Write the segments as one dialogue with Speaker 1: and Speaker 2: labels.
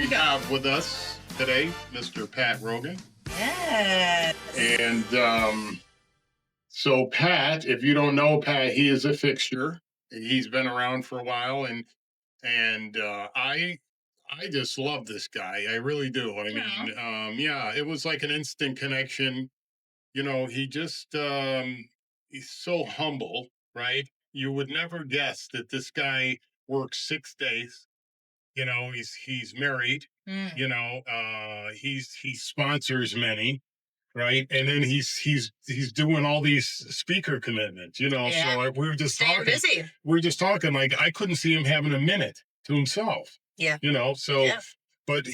Speaker 1: we have with us today Mr. Pat Rogan.
Speaker 2: Yes.
Speaker 1: And so Pat, if you don't know Pat, he is a fixture. He's been around for a while, and I just love this guy. I really do. I mean, yeah, it was like an instant connection. You know, he's so humble, right? You would never guess that this guy works 6 days. You know, he's married. You know, he sponsors many, right? And then he's doing all these speaker commitments. You know,
Speaker 2: Yeah.
Speaker 1: so we were just
Speaker 2: Staying
Speaker 1: talking.
Speaker 2: busy.
Speaker 1: We were just talking. Like I couldn't see him having a minute to himself.
Speaker 2: Yeah.
Speaker 1: You know, so
Speaker 2: Yeah.
Speaker 1: but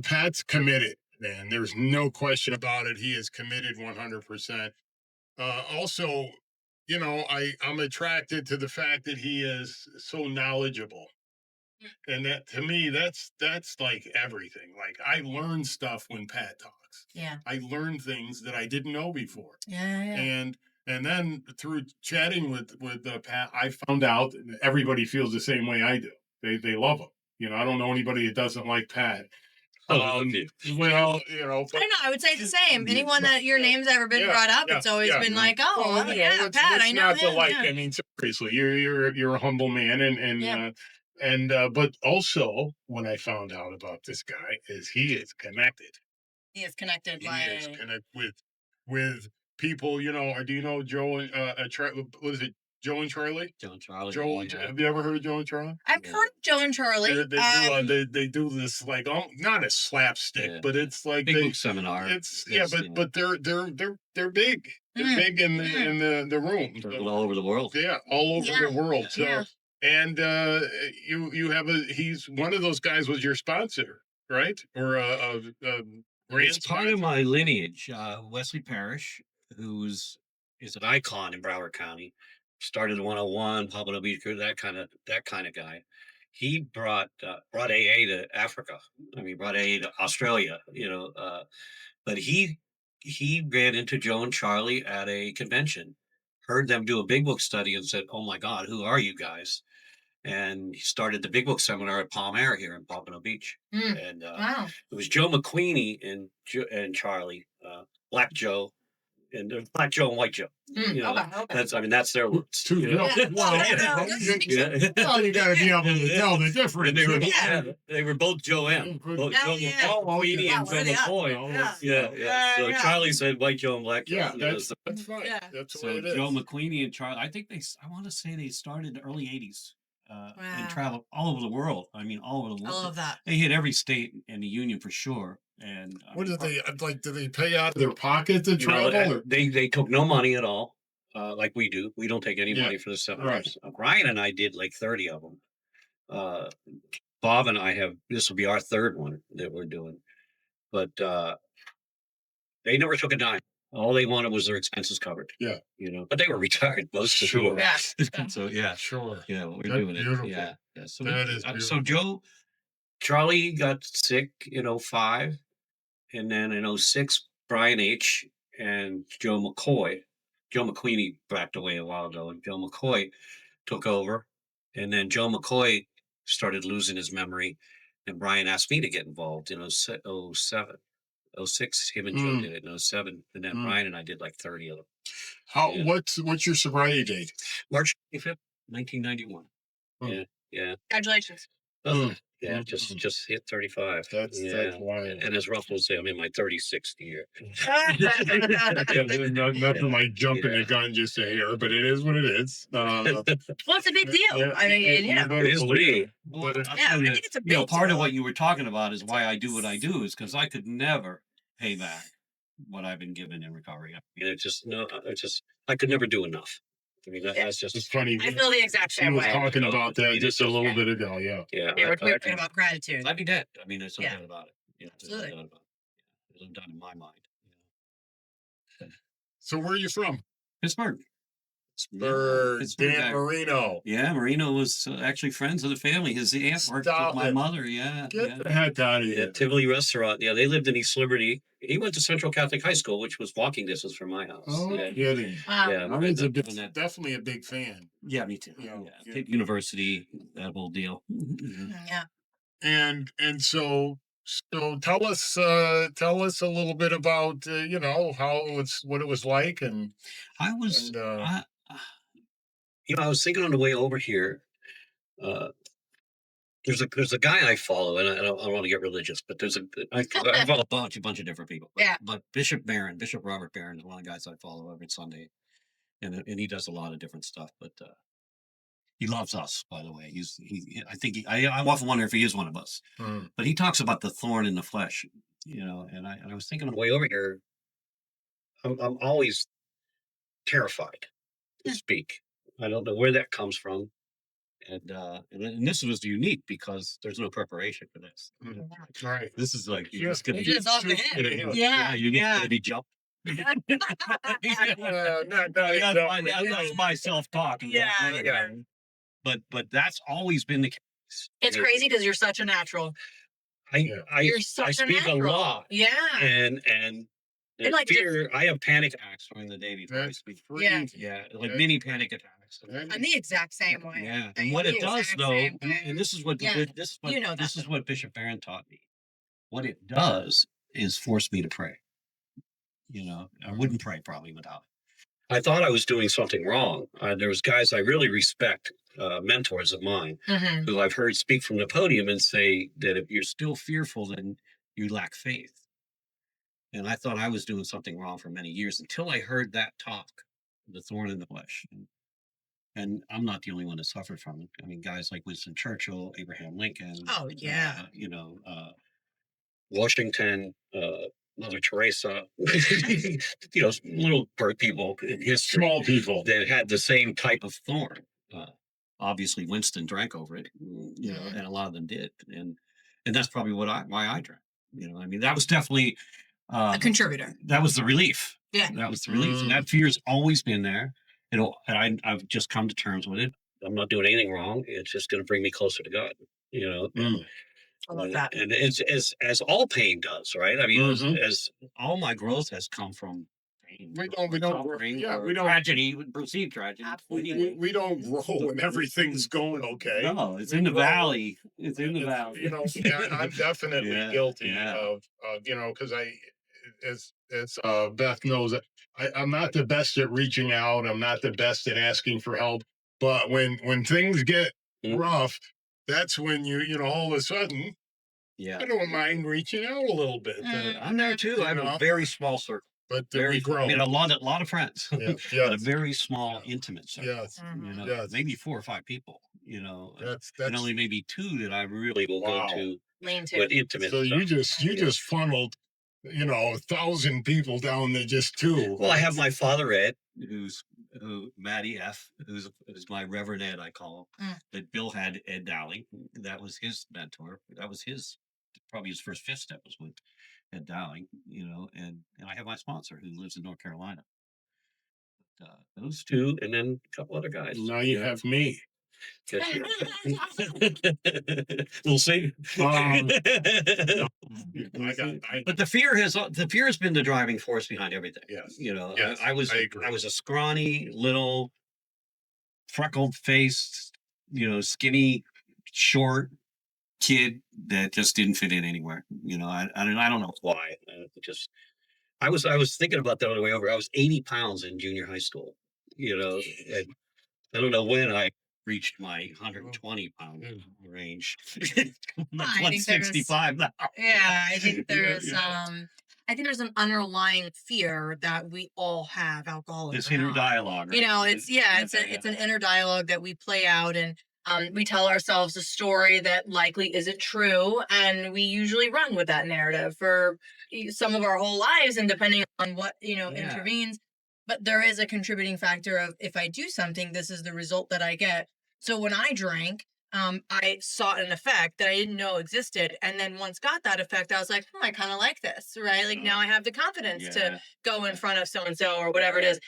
Speaker 1: Pat's committed, man. There's no question about it. He is committed 100%. Also, you know, I'm attracted to the fact that he is so knowledgeable. And that to me, that's like everything. Like I learn stuff when Pat talks.
Speaker 2: Yeah.
Speaker 1: I learn things that I didn't know before.
Speaker 2: Yeah.
Speaker 1: And then through chatting with Pat, I found out that everybody feels the same way I do. They love him. You know, I don't know anybody that doesn't like Pat. Well, you know,
Speaker 2: I don't know. I would say it's the same. Anyone that your name's ever been brought up, it's always been like, oh,
Speaker 1: well,
Speaker 2: yeah,
Speaker 1: it's,
Speaker 2: Pat,
Speaker 1: it's
Speaker 2: I know
Speaker 1: not
Speaker 2: him.
Speaker 1: to like.
Speaker 2: Yeah.
Speaker 1: I mean, seriously, you're a humble man, but also what I found out about this guy is he is connected.
Speaker 2: He is connected.
Speaker 1: He is connected with people. You know, or do you know Joe and what is it? Joe and Charlie.
Speaker 3: Joe and Charlie.
Speaker 1: Joe, have you ever heard of Joe and Charlie?
Speaker 2: I've heard of Joe and Charlie.
Speaker 1: They do this like not a slapstick, but it's like
Speaker 3: big book seminar.
Speaker 1: It's but they're big. They're big in the room.
Speaker 3: All over the world.
Speaker 1: Yeah, all over the world. So
Speaker 2: Yeah.
Speaker 1: and you have he's one of those guys was your sponsor, right? Or a
Speaker 3: It's part of my lineage. Wesley Parrish, is an icon in Broward County, started 101, Pompano Beach, that kind of guy. He brought AA to Africa. I mean, brought AA to Australia. You know, but he ran into Joe and Charlie at a convention, heard them do a big book study, and said, "Oh my God, who are you guys?" And he started the big book seminar at Palm Air here in Pompano Beach. And
Speaker 2: Wow.
Speaker 3: it was Joe McQueenie and Charlie, Black Joe, and Black Joe and White Joe. You know,
Speaker 2: Okay.
Speaker 3: that's their words.
Speaker 1: Two.
Speaker 3: You know?
Speaker 1: Well, you got to be able to tell the difference.
Speaker 3: And they were both Joe M. Both Joe McQueenie and Joe McCoy. Yeah. So Charlie said White Joe and Black Joe.
Speaker 1: Yeah, that's fine.
Speaker 2: Yeah.
Speaker 1: That's
Speaker 3: so
Speaker 1: what it is.
Speaker 3: Joe McQueenie and Charlie, I want to say they started in the early 80s. And travel all over the world. I mean, all over the world.
Speaker 2: I love that.
Speaker 3: They hit every state in the union for sure. And
Speaker 1: what did they like? Do they pay out of their pocket to travel?
Speaker 3: Know, they took no money at all, like we do. We don't take any money for the seminars. Right. Ryan and I did like 30 of them. Bob and I this will be our third one that we're doing, but they never took a dime. All they wanted was their expenses covered.
Speaker 1: Yeah.
Speaker 3: You know, but they were retired most of them.
Speaker 2: Yeah.
Speaker 3: So yeah.
Speaker 1: Sure.
Speaker 3: Yeah, we're
Speaker 1: That's
Speaker 3: doing
Speaker 1: beautiful.
Speaker 3: it. Yeah. So
Speaker 1: that is beautiful.
Speaker 3: So Charlie got sick in 05, and then in 06, Brian H. and Joe McQueenie backed away a while ago, and Joe McCoy took over, and then Joe McCoy started losing his memory, and Brian asked me to get involved in 07. 06, him and Joe did it in 07, and then Brian and I did like 30 of them.
Speaker 1: What's your sobriety date?
Speaker 3: March 25th, 1991. Yeah.
Speaker 2: Congratulations.
Speaker 3: Yeah, just hit 35.
Speaker 1: That's wild.
Speaker 3: And as Ruff will say, I'm in my 36th year.
Speaker 1: Nothing like jumping the gun just a hair, but it is what it is.
Speaker 2: Well, it's a big deal. I mean,
Speaker 3: it is big.
Speaker 2: I think it's a big deal.
Speaker 3: Part of what you were talking about is why I do what I do is because I could never pay back what I've been given in recovery. I mean, I could never do enough. I mean, that's just
Speaker 1: it's funny.
Speaker 2: I feel the exact same way.
Speaker 1: We were talking about that just a little bit ago. Yeah.
Speaker 2: We're talking about gratitude.
Speaker 3: I'd be dead. I mean, there's no doubt about it. Yeah,
Speaker 2: absolutely.
Speaker 3: There's no doubt in my mind.
Speaker 1: So where are you from?
Speaker 3: Pittsburgh.
Speaker 1: Dan Marino.
Speaker 3: Yeah, Marino was actually friends of the family. His aunt worked with my mother. Yeah.
Speaker 1: Get the heck out of here.
Speaker 3: Tivoli Restaurant. Yeah, they lived in East Liberty. He went to Central Catholic High School, which was walking distance from my house.
Speaker 1: Oh, kidding.
Speaker 2: Wow.
Speaker 3: Yeah,
Speaker 1: I'm definitely a big fan.
Speaker 3: Yeah, me too.
Speaker 1: Yeah.
Speaker 3: University, that whole deal.
Speaker 2: Yeah.
Speaker 1: and so tell us a little bit about how what it was like
Speaker 3: I was,
Speaker 1: and
Speaker 3: I was thinking on the way over here. Uh, there's a guy I follow, and I don't want to get religious, but I follow a bunch of different people.
Speaker 2: Yeah.
Speaker 3: But Bishop Robert Barron is one of the guys I follow every Sunday, and he does a lot of different stuff. But he loves us, by the way. I think I often wonder if he is one of us. But he talks about the thorn in the flesh, and I was thinking on the way over here, I'm always terrified to speak. I don't know where that comes from. And this was unique because there's no preparation for this.
Speaker 1: right.
Speaker 3: This is like you're just
Speaker 2: You're just off the hip.
Speaker 3: yeah, you're just
Speaker 2: Yeah.
Speaker 3: gonna be jumped.
Speaker 1: Not
Speaker 3: That's my self-talk.
Speaker 2: Yeah.
Speaker 3: But that's always been the case.
Speaker 2: It's crazy because you're such a natural.
Speaker 3: I
Speaker 2: You're such a
Speaker 3: speak a
Speaker 2: natural.
Speaker 3: lot.
Speaker 2: Yeah.
Speaker 3: And
Speaker 2: like
Speaker 3: fear. I have panic attacks during the day before I speak.
Speaker 2: Yeah.
Speaker 3: Yeah, like mini panic attacks.
Speaker 2: I'm the exact same way.
Speaker 3: Yeah,
Speaker 2: I
Speaker 3: and
Speaker 2: am
Speaker 3: what
Speaker 2: the
Speaker 3: it does
Speaker 2: exact
Speaker 3: though,
Speaker 2: same way.
Speaker 3: and this is what
Speaker 2: Yeah.
Speaker 3: this is what Bishop Barron taught me. What it does is force me to pray. I wouldn't pray probably without it. I thought I was doing something wrong. There was guys I really respect, mentors of mine, who I've heard speak from the podium and say that if you're still fearful, then you lack faith. And I thought I was doing something wrong for many years until I heard that talk, the thorn in the flesh. And I'm not the only one that suffered from it. I mean, guys like Winston Churchill, Abraham Lincoln.
Speaker 2: Oh yeah.
Speaker 3: Washington, Mother Teresa, little bird people in history,
Speaker 1: small people
Speaker 3: that had the same type of thorn. Obviously, Winston drank over it, and a lot of them did, and that's probably why I drank. I mean, that was definitely
Speaker 2: A contributor.
Speaker 3: that was the relief.
Speaker 2: Yeah.
Speaker 3: That was the relief, and that fear's always been there. I've just come to terms with it. I'm not doing anything wrong. It's just going to bring me closer to God.
Speaker 2: I love that.
Speaker 3: And it's as all pain does, right? I mean, as all my growth has come from pain.
Speaker 1: We don't
Speaker 3: tragedy, perceived tragedy.
Speaker 1: we don't grow when everything's going okay.
Speaker 3: No, it's in the valley. It's in the valley.
Speaker 1: I'm definitely guilty of because as Beth knows, I'm not the best at reaching out. I'm not the best at asking for help. But when things get rough, that's when all of a sudden, I don't mind reaching out a little bit.
Speaker 3: I'm there too. I have a very small circle,
Speaker 1: but
Speaker 3: we grow. I mean, a lot of friends, but a very small, intimate circle.
Speaker 1: Yes.
Speaker 3: Maybe 4 or 5 people.
Speaker 1: That's
Speaker 3: and only maybe 2 that I really will go to
Speaker 2: Lean to.
Speaker 3: with intimate.
Speaker 1: So
Speaker 3: stuff.
Speaker 1: you just funneled 1,000 people down to just 2.
Speaker 3: Well, I have my father Ed, Matty F, who's my Reverend Ed, I call him. That Bill had Ed Dowling. That was his mentor. That was probably his first 5th step was with Ed Dowling. And I have my sponsor who lives in North Carolina. But, those 2, and then a couple other guys.
Speaker 1: Now you have me.
Speaker 3: We'll see.
Speaker 1: But
Speaker 3: the fear has been the driving force behind everything.
Speaker 1: Yes.
Speaker 3: Yes, I
Speaker 1: agree.
Speaker 3: I was a scrawny little freckled faced, skinny, short kid that just didn't fit in anywhere. I don't know why. I was thinking about that on the way over. I was 80 pounds in junior high school. And I don't know when I reached my 120 pound range. That's 165 now.
Speaker 2: Yeah, I think there's I think there's an underlying fear that we all have, alcoholics.
Speaker 3: This inner dialogue.
Speaker 2: Right? It's an inner dialogue that we play out, and we tell ourselves a story that likely isn't true, and we usually run with that narrative for some of our whole lives, and depending on what intervenes. But there is a contributing factor of, if I do something, this is the result that I get. So when I drank, I sought an effect that I didn't know existed. And then once got that effect, I was like, I kind of like this, right? Like now I have the confidence to go in front of so-and-so or whatever it is.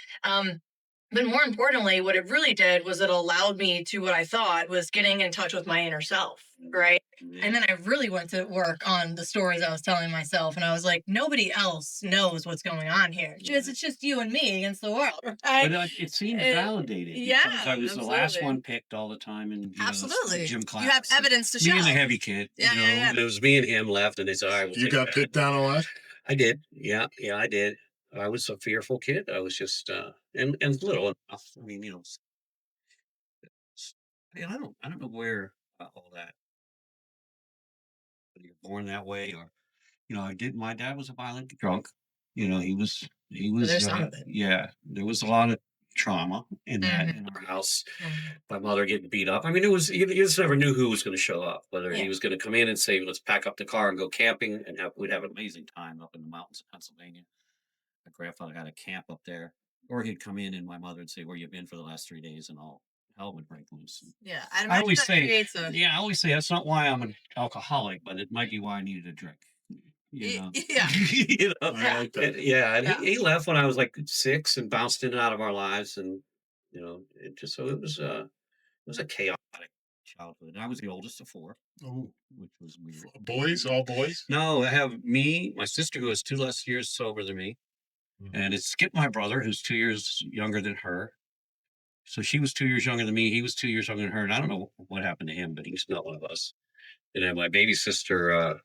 Speaker 2: But more importantly, what it really did was it allowed me to what I thought was getting in touch with my inner self, right? And then I really went to work on the stories I was telling myself, and I was like, nobody else knows what's going on here. It's just you and me against the world, right?
Speaker 3: But it seemed
Speaker 2: Uh,
Speaker 3: validated
Speaker 2: yeah,
Speaker 3: because I was the last
Speaker 2: absolutely.
Speaker 3: one picked all the time in
Speaker 2: Absolutely.
Speaker 3: gym
Speaker 2: You have
Speaker 3: class.
Speaker 2: evidence to
Speaker 3: Me and the
Speaker 2: show.
Speaker 3: heavy kid,
Speaker 2: Yeah, yeah, yeah.
Speaker 3: it was me and him left, and they said, "All right, we'll
Speaker 1: You
Speaker 3: take it
Speaker 1: got
Speaker 3: back."
Speaker 1: picked on a lot?
Speaker 3: I did. Yeah, yeah, I did. I was a fearful kid. I was just and little enough. I mean, and I don't know where all that. Whether you're born that way or I did. My dad was a violent drunk. He
Speaker 2: So
Speaker 3: was.
Speaker 2: there's some of it.
Speaker 3: Yeah, there was a lot of trauma in that
Speaker 2: Mhm,
Speaker 3: in our house.
Speaker 2: mhm.
Speaker 3: My mother getting beat up. I mean, it was you just never knew who was going to show up. Whether he
Speaker 2: Yeah.
Speaker 3: was going to come in and say, "Let's pack up the car and go camping," and we'd have an amazing time up in the mountains of Pennsylvania. My grandfather had a camp up there, or he'd come in and my mother would say, "Where you been for the last 3 days?" And all hell would break loose.
Speaker 2: Yeah, I'd
Speaker 3: I
Speaker 2: imagine
Speaker 3: always
Speaker 2: that
Speaker 3: say,
Speaker 2: creates a
Speaker 3: yeah, I always say that's not why I'm an alcoholic, but it might be why I needed a drink. You know,
Speaker 2: yeah,
Speaker 1: I
Speaker 2: yeah,
Speaker 1: like that.
Speaker 3: Yeah, and
Speaker 2: yeah.
Speaker 3: he left when I was like 6 and bounced in and out of our lives, and it just so it was a chaotic childhood. I was the oldest of 4,
Speaker 1: Oh,
Speaker 3: which was weird.
Speaker 1: boys, all boys?
Speaker 3: No, I have me, my sister who is 2 less years sober than me,
Speaker 1: Mhm.
Speaker 3: and it's Skip, my brother, who's 2 years younger than her. So she was 2 years younger than me. He was 2 years younger than her, and I don't know what happened to him, but he's not one of us. And then my baby sister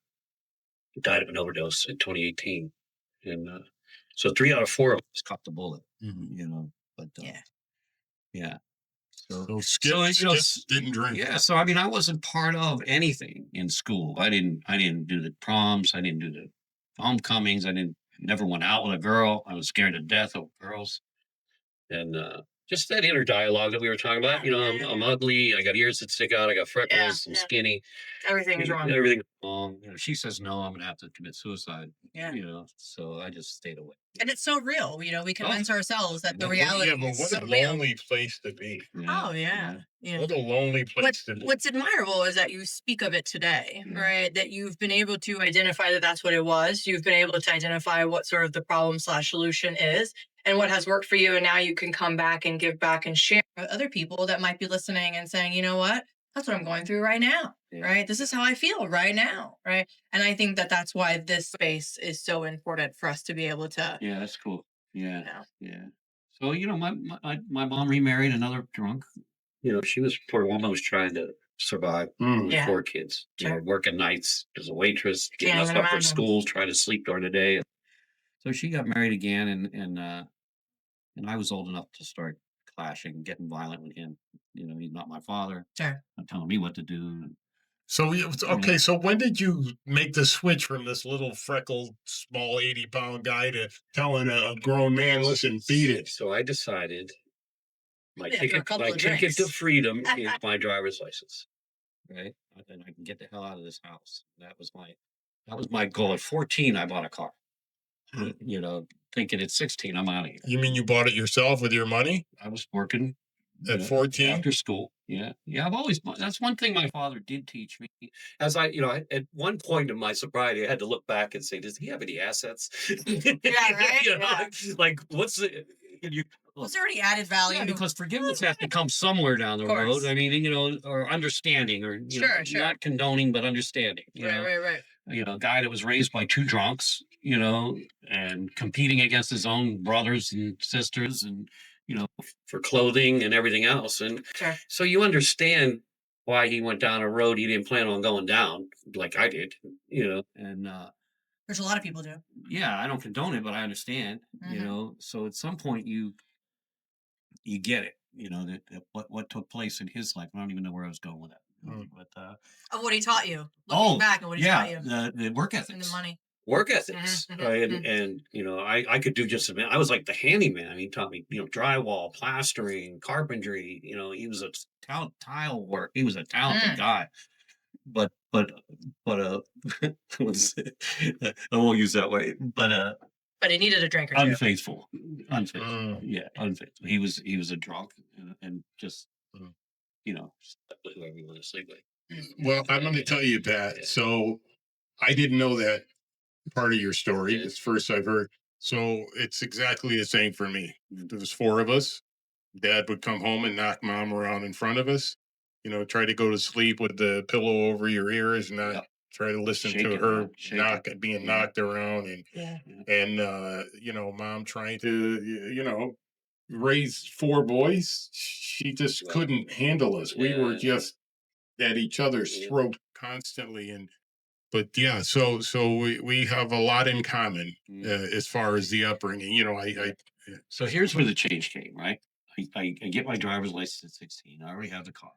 Speaker 3: died of an overdose in 2018, and so 3 out of 4 of us caught the bullet.
Speaker 1: Mhm.
Speaker 3: But
Speaker 2: Yeah.
Speaker 3: yeah. So
Speaker 1: So
Speaker 3: so
Speaker 1: Skip didn't drink.
Speaker 3: yeah. So I mean, I wasn't part of anything in school. I didn't do the proms. I didn't do the homecomings. I didn't never went out with a girl. I was scared to death of girls. And just that inner dialogue that we were talking about. I'm ugly. I got ears that stick out. I got
Speaker 2: Yeah,
Speaker 3: freckles. I'm
Speaker 2: yeah.
Speaker 3: skinny.
Speaker 2: Everything's wrong.
Speaker 3: Everything's wrong. She says no. I'm gonna have to commit suicide.
Speaker 2: Yeah.
Speaker 3: So I just stayed away.
Speaker 2: And it's so real. We
Speaker 3: Oh,
Speaker 2: convince ourselves that the
Speaker 3: yeah,
Speaker 2: reality
Speaker 1: Yeah, but
Speaker 2: is
Speaker 1: what
Speaker 2: so
Speaker 1: a
Speaker 2: real.
Speaker 1: lonely place to be.
Speaker 2: Oh
Speaker 3: yeah.
Speaker 2: yeah. Yeah.
Speaker 1: What a lonely place to be.
Speaker 2: What's admirable is that you speak of it today,
Speaker 3: Yeah.
Speaker 2: right? That you've been able to identify that that's what it was. You've been able to identify what sort of the problem slash solution is and what has worked for you. And now you can come back and give back and share with other people that might be listening and saying, you know what? That's what I'm going through right now,
Speaker 3: Yeah.
Speaker 2: right? This is how I feel right now, right? And I think that that's why this space is so important for us to be able to,
Speaker 3: Yeah, that's cool. Yeah,
Speaker 2: you know,
Speaker 3: yeah. So my mom remarried another drunk. She was poor woman was trying to survive
Speaker 1: Mm.
Speaker 3: with
Speaker 2: yeah,
Speaker 3: 4 kids.
Speaker 2: sure.
Speaker 3: Working nights as a waitress, getting
Speaker 2: Can't
Speaker 3: us
Speaker 2: even
Speaker 3: up for
Speaker 2: imagine.
Speaker 3: school, trying to sleep during the day. So she got married again, and I was old enough to start clashing, getting violent with him. He's not my father.
Speaker 2: Sure.
Speaker 3: Not telling me what to do.
Speaker 1: So
Speaker 3: Yeah.
Speaker 1: okay, so when did you make the switch from this little freckled, small 80-pound guy to telling a grown man, listen, beat it?
Speaker 3: So I decided my
Speaker 2: Maybe after a
Speaker 3: ticket,
Speaker 2: couple
Speaker 3: my
Speaker 2: of
Speaker 3: ticket to
Speaker 2: drinks.
Speaker 3: freedom is my driver's license. Right? And I can get the hell out of this house. That was my goal. At 14, I bought a car.
Speaker 1: Hmm.
Speaker 3: Thinking at 16, I'm out of here.
Speaker 1: You mean you bought it yourself with your money
Speaker 3: I was working
Speaker 1: at 14?
Speaker 3: after school. Yeah. Yeah. That's one thing my father did teach me. As at one point in my sobriety, I had to look back and say, does he have any assets?
Speaker 2: Yeah, right? Yeah.
Speaker 3: Like, what's the, you,
Speaker 2: Was there any added value?
Speaker 3: yeah, because forgiveness has to come somewhere down the
Speaker 2: Of
Speaker 3: road.
Speaker 2: course.
Speaker 3: I mean, or understanding, or
Speaker 2: Sure.
Speaker 3: not condoning, but understanding.
Speaker 2: Right.
Speaker 3: A guy that was raised by 2 drunks, and competing against his own brothers and sisters, and for clothing and everything else, and
Speaker 2: Sure.
Speaker 3: so you understand why he went down a road he didn't plan on going down, like I did, and
Speaker 2: There's a lot of people do.
Speaker 3: yeah, I don't condone it, but I understand,
Speaker 2: Mhm.
Speaker 3: so at some point you get it, that what took place in his life. I don't even know where I was going with that.
Speaker 1: Mm.
Speaker 3: But
Speaker 2: Of what he taught you. Looking back at what he taught you.
Speaker 3: the work
Speaker 2: And the
Speaker 3: ethics.
Speaker 2: money.
Speaker 3: Work ethics,
Speaker 2: Mhm,
Speaker 3: right?
Speaker 2: mhm.
Speaker 3: And I could do just about. I was like the handyman. He taught me, drywall, plastering, carpentry. He was a tile work. He was a talented
Speaker 2: Mm.
Speaker 3: guy, but was- I won't use that way. But
Speaker 2: But he needed a drink or two.
Speaker 3: unfaithful, unfaithful.
Speaker 1: Mm.
Speaker 3: Yeah, unfaithful. He was a drunk, and just
Speaker 1: Mm.
Speaker 3: slept with whoever he wanted to sleep with.
Speaker 1: Well, I'm going to tell you, Pat. So I didn't know that part of your story.
Speaker 3: Yeah.
Speaker 1: It's first I've heard. So it's exactly the same for me. There was 4 of us. Dad would come home and knock mom around in front of us. Try to go to sleep with the pillow over your ears, and not
Speaker 3: Yep.
Speaker 1: try to listen to
Speaker 3: Shaking,
Speaker 1: her
Speaker 3: shaking.
Speaker 1: being
Speaker 3: Yeah.
Speaker 1: knocked around,
Speaker 2: Yeah.
Speaker 1: and mom trying to raise four boys. She just
Speaker 3: Right.
Speaker 1: couldn't handle us. We were
Speaker 3: Yeah.
Speaker 1: just at each other's
Speaker 3: Yeah.
Speaker 1: throat constantly, and but yeah, so we have a lot in common as far as the upbringing.
Speaker 3: So here's where the change came, right? I get my driver's license at 16. I already have the car.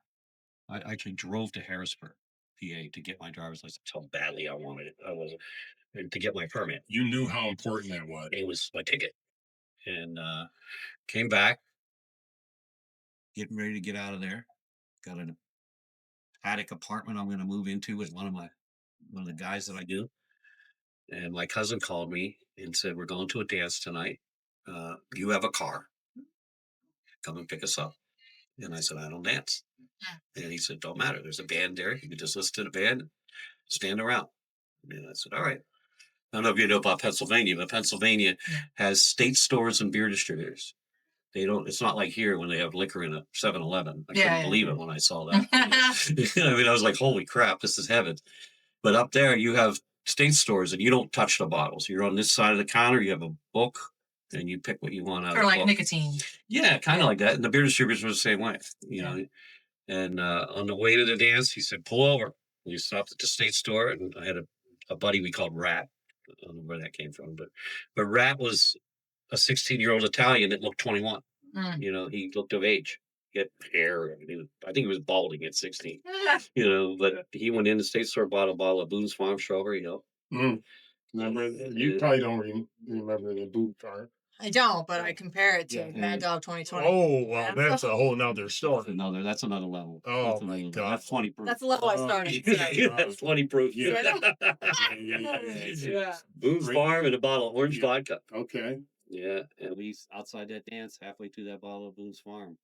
Speaker 3: I actually drove to Harrisburg, PA, to get my driver's license. How badly I wanted it. I was to get my permit.
Speaker 1: You knew how important that was.
Speaker 3: It was my ticket, and came back, getting ready to get out of there. Got an attic apartment I'm going to move into with one of the guys that I do. And my cousin called me and said, "We're going to a dance tonight. You have a car. Come and pick us up." And I said, "I don't dance." And he said, "Don't matter. There's a band there. You can just listen to the band, stand around." And I said, "All right." I don't know if you know about Pennsylvania, but Pennsylvania has state stores and beer distributors. They don't. It's not like here when they have liquor in a 7-Eleven. I couldn't believe it when I saw that. I mean, I was like, "Holy crap, this is heaven." But up there, you have state stores, and you don't touch the bottles. You're on this side of the counter. You have a book, and you pick what you want out
Speaker 2: For
Speaker 3: of the
Speaker 2: like
Speaker 3: book.
Speaker 2: nicotine.
Speaker 3: Yeah, kind of like that. And the beer distributors were the same way. And on the way to the dance, he said, "Pull over." We stopped at the state store, and I had a buddy we called Rat. I don't know where that came from, but Rat was a 16-year-old Italian that looked 21. He looked of age. He had hair. I think he was balding at 16. But he went in the state store, bought a bottle of Boone's Farm Strawberry.
Speaker 1: Remember, you probably don't remember the boot farm.
Speaker 2: I don't, but I compare it to Mad Dog 2020.
Speaker 1: Oh, well, that's a whole nother story.
Speaker 3: That's another level.
Speaker 1: Oh, my God.
Speaker 3: That's 20 proof.
Speaker 2: That's the level I started.
Speaker 3: That's 20 proof.
Speaker 1: Yeah.
Speaker 3: Boone's Farm and a bottle of orange vodka.
Speaker 1: Okay.
Speaker 3: Yeah, and we outside that dance, halfway through that bottle of Boone's Farm,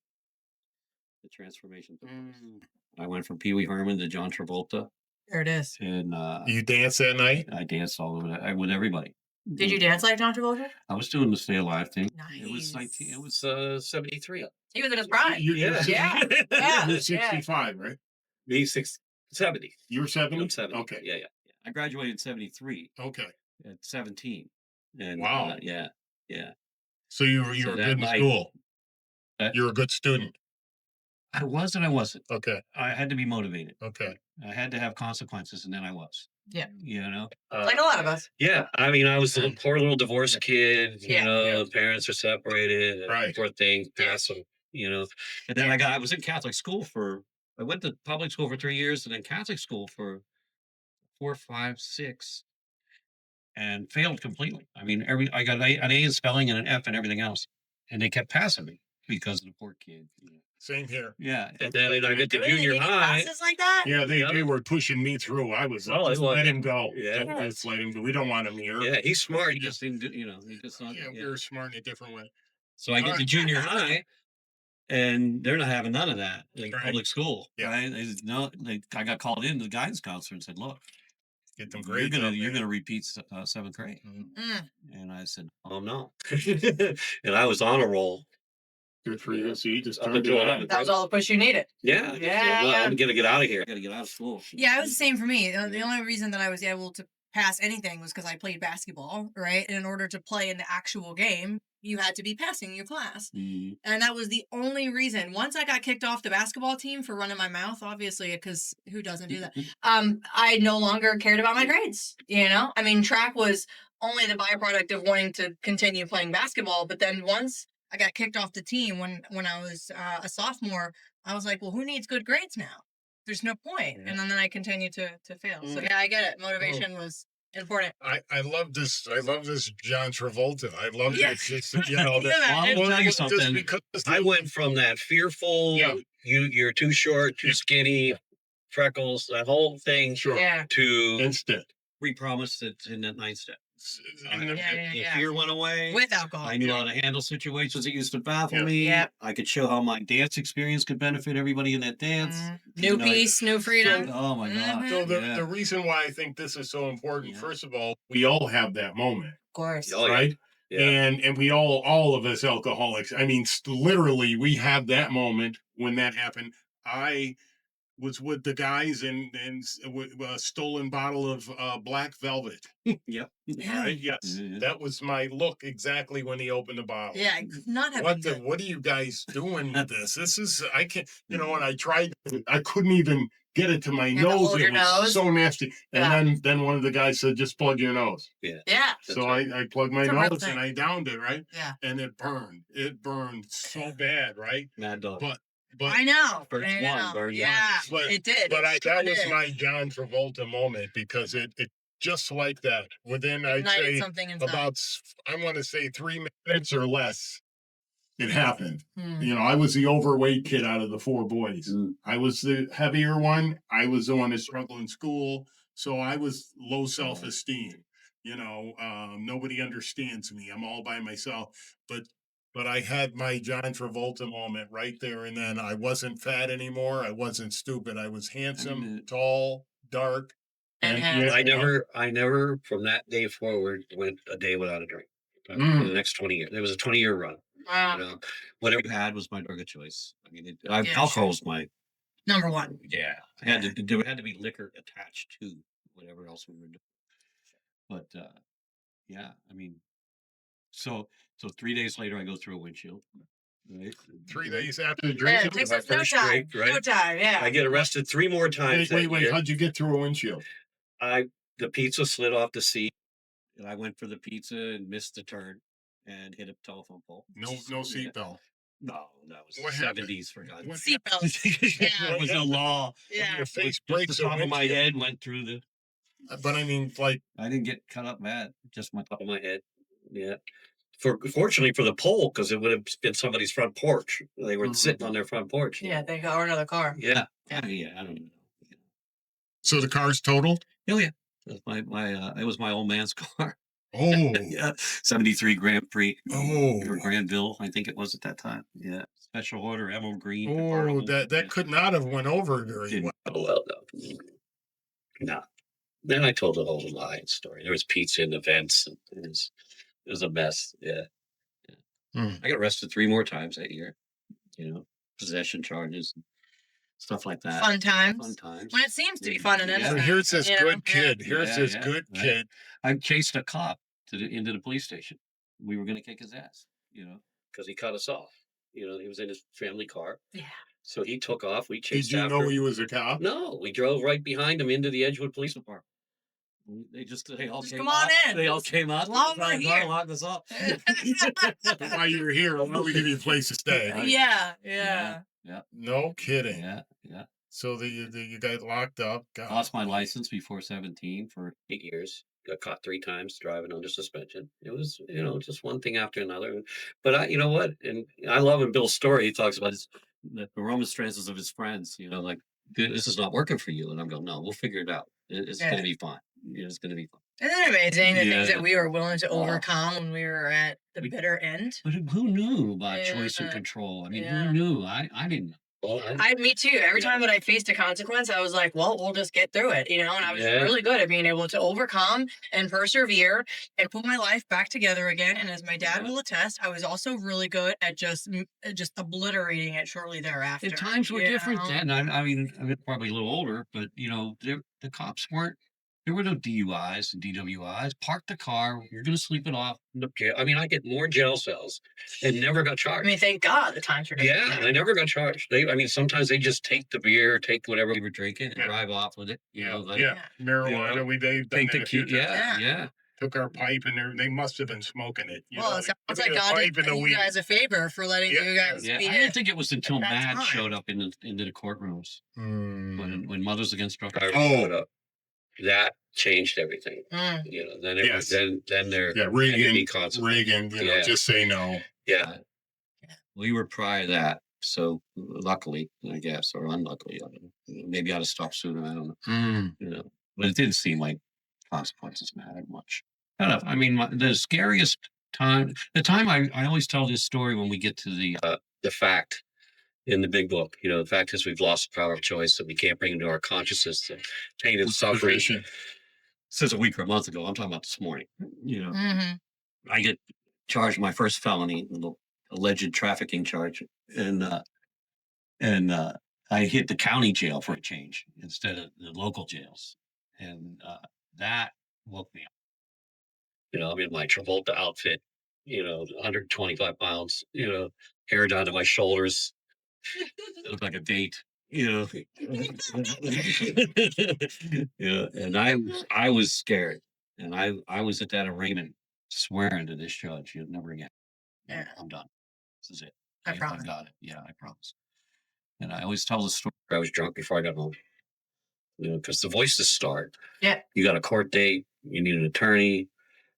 Speaker 3: the transformation took place. I went from Pee Wee Herman to John Travolta,
Speaker 2: There it is.
Speaker 3: and
Speaker 1: You danced that night?
Speaker 3: I danced all over that with everybody.
Speaker 2: Did you dance like John Travolta?
Speaker 3: I was doing the Stay Alive thing.
Speaker 2: Nice.
Speaker 3: It was 19. It was 73.
Speaker 2: He was in his prime.
Speaker 3: Yeah.
Speaker 2: Yeah.
Speaker 1: You're 65, right?
Speaker 3: Me 70.
Speaker 1: You were 70?
Speaker 3: I'm 70.
Speaker 1: Okay.
Speaker 3: Yeah. I graduated in 73
Speaker 1: Okay.
Speaker 3: at 17. And
Speaker 1: Wow.
Speaker 3: Yeah.
Speaker 1: So you were
Speaker 3: So
Speaker 1: good
Speaker 3: that
Speaker 1: in
Speaker 3: night-
Speaker 1: school.
Speaker 3: That-
Speaker 1: You were a good student.
Speaker 3: I was and I wasn't.
Speaker 1: Okay.
Speaker 3: I had to be motivated.
Speaker 1: Okay.
Speaker 3: I had to have consequences, and then I was.
Speaker 2: Yeah. Like a lot of us.
Speaker 3: Yeah, I mean, I was a poor little divorced kid.
Speaker 2: Yeah.
Speaker 3: Parents are separated. And
Speaker 1: Right.
Speaker 3: Poor thing, pass them. And then I was in Catholic school I went to public school for 3 years, and then Catholic school for 4, 5, 6, and failed completely. I mean, I got an A in spelling and an F in everything else, and they kept passing me because of the poor kid.
Speaker 1: Same here.
Speaker 3: Yeah, and then I get to
Speaker 2: Really? They
Speaker 3: junior
Speaker 2: gave you
Speaker 3: high.
Speaker 2: classes like that?
Speaker 1: Yeah, they were pushing me through. I was
Speaker 3: Oh,
Speaker 1: just
Speaker 3: it was-
Speaker 1: let him go.
Speaker 3: Yeah.
Speaker 1: Just let him go. We don't want him here.
Speaker 3: Yeah, he's smart. He just didn't do. He just not.
Speaker 1: Yeah, we were smart in a different way.
Speaker 3: So I get to junior high, and they're not having none of that in
Speaker 1: Right.
Speaker 3: public school.
Speaker 1: Yeah.
Speaker 3: Right? They said, no, I got called into the guidance counselor and said, "Look,
Speaker 1: Get them
Speaker 3: you're
Speaker 1: grades.
Speaker 3: gonna repeat 7th grade."
Speaker 2: Mm.
Speaker 3: And I said, "Oh no," and I was on a roll.
Speaker 1: Good for you. So you just
Speaker 3: Up
Speaker 1: turned
Speaker 3: until
Speaker 1: it on.
Speaker 3: 11th.
Speaker 2: That was all the push you needed.
Speaker 3: Yeah,
Speaker 2: Yeah.
Speaker 3: I'm gonna get out of here. I gotta get out of school.
Speaker 2: Yeah, it was the same for me. The only reason that I was able to pass anything was because I played basketball, right? And in order to play in the actual game, you had to be passing your class.
Speaker 3: Mhm.
Speaker 2: And that was the only reason. Once I got kicked off the basketball team for running my mouth, obviously, because who doesn't do that? I no longer cared about my grades. I mean, track was only the byproduct of wanting to continue playing basketball. But then once I got kicked off the team when I was a sophomore, I was like, well, who needs good grades now? There's no point.
Speaker 3: Yeah.
Speaker 2: And then I continued to fail. So yeah, I get it. Motivation was important.
Speaker 1: I love this. I love this John Travolta. I love
Speaker 2: Yeah.
Speaker 1: it. Just,
Speaker 2: Yeah,
Speaker 3: Well, I'm gonna tell you something.
Speaker 1: because
Speaker 3: I went from that fearful,
Speaker 1: Yeah.
Speaker 3: you're too short, too skinny, freckles, that whole thing,
Speaker 1: Sure.
Speaker 2: Yeah.
Speaker 3: to
Speaker 1: Instant.
Speaker 3: we promised it in that 9th step.
Speaker 2: Yeah.
Speaker 3: The fear went away.
Speaker 2: With alcohol.
Speaker 3: I knew how to handle situations that used to baffle
Speaker 1: Yeah.
Speaker 3: me.
Speaker 2: Yeah.
Speaker 3: I could show how my dance experience could benefit everybody in that dance.
Speaker 2: New peace, new freedom.
Speaker 3: Oh my God.
Speaker 1: So
Speaker 3: Yeah.
Speaker 1: the reason why I think this is so important,
Speaker 3: Yeah.
Speaker 1: first of all, we all have that moment,
Speaker 2: Of course.
Speaker 3: Oh, yeah.
Speaker 1: right? And we all of us alcoholics. I mean, literally, we have that moment when that happened. I was with the guys and with a stolen bottle of black velvet.
Speaker 3: Yep.
Speaker 1: Right? Yes,
Speaker 3: Yeah.
Speaker 1: that was my look exactly when he opened the bottle.
Speaker 2: Yeah, I could not have
Speaker 1: What
Speaker 2: been
Speaker 1: the?
Speaker 2: good.
Speaker 1: What are you guys doing with this? This is I can't. You know, and I tried. I couldn't even get it to my
Speaker 2: You had to
Speaker 1: nose.
Speaker 2: hold
Speaker 1: It
Speaker 2: your
Speaker 1: was
Speaker 2: nose?
Speaker 1: so nasty. And
Speaker 2: Yeah.
Speaker 1: then one of the guys said, "Just plug your nose."
Speaker 3: Yeah.
Speaker 2: Yeah.
Speaker 1: So
Speaker 3: right.
Speaker 1: I plugged my
Speaker 2: It's a real
Speaker 1: nose
Speaker 2: thing.
Speaker 1: and I downed it, right?
Speaker 2: Yeah.
Speaker 1: And it burned. It burned so bad, right?
Speaker 3: Mad dog.
Speaker 1: But
Speaker 2: I know.
Speaker 3: First
Speaker 2: I
Speaker 3: one
Speaker 2: know.
Speaker 3: burned
Speaker 2: Yeah,
Speaker 1: but
Speaker 2: it did.
Speaker 1: but
Speaker 2: It
Speaker 1: I
Speaker 2: sure
Speaker 1: that was
Speaker 2: did.
Speaker 1: my John Travolta moment because it just like that within I'd
Speaker 2: Ignited
Speaker 1: say
Speaker 2: something inside.
Speaker 1: about I want to say 3 minutes or less. It happened.
Speaker 2: Hmm.
Speaker 1: You know, I was the overweight kid out of the 4 boys.
Speaker 3: Mm.
Speaker 1: I was the heavier one. I was the one that struggled in school. So I was low self-esteem. You know, nobody understands me. I'm all by myself. But I had my John Travolta moment right there and then. I wasn't fat anymore. I wasn't stupid. I was handsome, tall, dark,
Speaker 2: And
Speaker 1: yeah,
Speaker 3: I never from that day forward went a day without a drink. For the next 20 years. There was a 20-year run.
Speaker 2: Wow.
Speaker 3: You know, whatever you had was my drug of choice. I mean,
Speaker 2: Yeah,
Speaker 3: alcohol's my
Speaker 2: number one.
Speaker 3: yeah. There had to be liquor attached to whatever else we were doing. But yeah, I mean, so 3 days later, I go through a windshield. Right,
Speaker 1: 3 days after
Speaker 2: Yeah,
Speaker 1: drinking.
Speaker 2: it takes
Speaker 3: my
Speaker 2: us no
Speaker 3: first
Speaker 2: time.
Speaker 3: drink,
Speaker 2: No
Speaker 3: right?
Speaker 2: time. Yeah.
Speaker 3: I get arrested 3 more times.
Speaker 1: Wait.
Speaker 3: Year.
Speaker 1: How'd you get through a windshield?
Speaker 3: The pizza slid off the seat, and I went for the pizza and missed the turn and hit a telephone pole.
Speaker 1: No
Speaker 3: Yeah.
Speaker 1: seatbelt.
Speaker 3: No, that was
Speaker 1: What
Speaker 3: the
Speaker 1: happened?
Speaker 3: 70s for God's
Speaker 1: What
Speaker 3: sake.
Speaker 2: Seatbelts. Yeah.
Speaker 3: That was a law.
Speaker 2: Yeah.
Speaker 1: Your face
Speaker 3: Just
Speaker 1: breaks
Speaker 3: the
Speaker 1: a
Speaker 3: top of my
Speaker 1: windshield.
Speaker 3: head went through the.
Speaker 1: But I mean, like,
Speaker 3: I didn't get cut up bad. Just my top of my head. Yeah. Fortunately for the pole, because it would have been somebody's front porch. They were sitting on their front porch.
Speaker 2: Yeah, they got or another car.
Speaker 3: Yeah.
Speaker 2: Yeah.
Speaker 3: Yeah. I don't know.
Speaker 1: so the car's totaled?
Speaker 3: Oh yeah. It was my old man's car.
Speaker 1: Oh,
Speaker 3: Yeah. 73 Grand Prix.
Speaker 1: Oh.
Speaker 3: Or Granville, I think it was at that time. Yeah. Special order, emerald green.
Speaker 1: oh,
Speaker 3: convertible.
Speaker 1: that could not have went over very
Speaker 3: Didn't
Speaker 1: well.
Speaker 3: go well, no. No. Then I told a whole lying story. There was pizza in the vents. And it was a mess. Yeah. I got arrested 3 more times that year. You know, possession charges, and stuff like that.
Speaker 2: Fun times.
Speaker 3: Fun times.
Speaker 2: When it seems to be fun and
Speaker 3: Yeah.
Speaker 1: So
Speaker 2: innocent.
Speaker 1: here's this
Speaker 2: you know?
Speaker 1: good kid. Here's
Speaker 3: Yeah,
Speaker 1: this
Speaker 3: yeah,
Speaker 1: good
Speaker 3: right.
Speaker 1: kid.
Speaker 3: I chased a cop into the police station. We were going to kick his ass, you know, because he cut us off. You know, he was in his family car.
Speaker 2: Yeah.
Speaker 3: So he took off. We
Speaker 1: Did
Speaker 3: chased
Speaker 1: you
Speaker 3: after
Speaker 1: know
Speaker 3: him.
Speaker 1: he was a cop?
Speaker 3: No, we drove right behind him into the Edgewood Police Department. They all
Speaker 2: Just
Speaker 3: came
Speaker 2: come on
Speaker 3: out.
Speaker 2: in.
Speaker 3: They all came out.
Speaker 2: Long we're here.
Speaker 3: Locked us up.
Speaker 1: While you're here, why don't we give you a place to stay?
Speaker 3: Right.
Speaker 2: Yeah.
Speaker 3: Yeah.
Speaker 1: No kidding.
Speaker 3: Yeah.
Speaker 1: So you got locked up. God.
Speaker 3: Lost my license before 17 for 8 years. Got caught 3 times driving under suspension. It was, just one thing after another. But you know what? And I love in Bill's story. He talks about the circumstances of his friends. You know, like, this is not working for you. And I'm going, no, we'll figure it out. It's going to be fine. It's going to be fine.
Speaker 2: Isn't it amazing the things
Speaker 3: Yeah.
Speaker 2: that we were willing to overcome when we were at the bitter end?
Speaker 3: But who knew about choice and
Speaker 2: Yeah.
Speaker 3: control? I mean,
Speaker 2: Yeah.
Speaker 3: who knew? I didn't know. Well,
Speaker 2: Me too. Every time that I faced a consequence, I was like, well, we'll just get through it, And I was
Speaker 3: Yeah.
Speaker 2: really good at being able to overcome and persevere and put my life back together again. And as my dad will attest, I was also really good at just obliterating it shortly thereafter.
Speaker 3: The times were different
Speaker 2: know?
Speaker 3: then. I mean, I'm probably a little older, but the cops weren't. There were no DUIs and DWIs. Park the car. You're going to sleep it off. Okay. I mean, I get more jail cells and never got
Speaker 2: I
Speaker 3: charged.
Speaker 2: mean, thank God the times were different.
Speaker 3: Yeah, they never got charged. Sometimes they just take the beer, take whatever we were drinking, and drive off with it.
Speaker 1: Marijuana. They've done
Speaker 3: Take
Speaker 1: that
Speaker 3: the
Speaker 1: a few
Speaker 3: key.
Speaker 1: times.
Speaker 3: Yeah.
Speaker 1: Took our pipe and they must have been smoking it.
Speaker 2: Well, it sounds
Speaker 1: Give
Speaker 2: like
Speaker 1: me a
Speaker 2: God
Speaker 1: pipe
Speaker 2: did
Speaker 1: and a
Speaker 2: you
Speaker 1: weed.
Speaker 2: guys a favor for letting
Speaker 1: Yeah,
Speaker 2: you guys
Speaker 3: Yeah,
Speaker 2: be
Speaker 3: I
Speaker 2: in.
Speaker 3: didn't think it was until
Speaker 2: that
Speaker 3: Mad
Speaker 2: time.
Speaker 3: showed up into the courtrooms
Speaker 1: Mm.
Speaker 3: when Mothers Against Drug Drivers
Speaker 1: Oh.
Speaker 3: showed up. That changed everything. Then it was then there had to be
Speaker 1: Reagan.
Speaker 3: consequences.
Speaker 1: Reagan. Just say no.
Speaker 3: Yeah. We were prior to that, so luckily, I guess, or unluckily, I don't know. Maybe I'd have stopped sooner. I don't know. But it didn't seem like consequences mattered much. I don't know. I mean, the scariest time, I always tell this story when we get to the fact in the big book. The fact is we've lost the power of choice, that we can't bring into our consciousness the pain and suffering. Since a week or a month ago, I'm talking about this morning.
Speaker 2: Mhm.
Speaker 3: I get charged my first felony, alleged trafficking charge, and I hit the county jail for a change instead of the local jails, and that woke me up. I'm in my Travolta outfit, 125 pounds, hair down to my shoulders. It looked like a date, and I was scared, and I was at that arraignment swearing to this judge, never again.
Speaker 2: Yeah.
Speaker 3: I'm done. This is it.
Speaker 2: I
Speaker 3: I
Speaker 2: promise.
Speaker 3: got it. Yeah, I promise. And I always tell the story. I was drunk before I got home, because the voices start.
Speaker 2: Yeah.
Speaker 3: You got a court date. You need an attorney.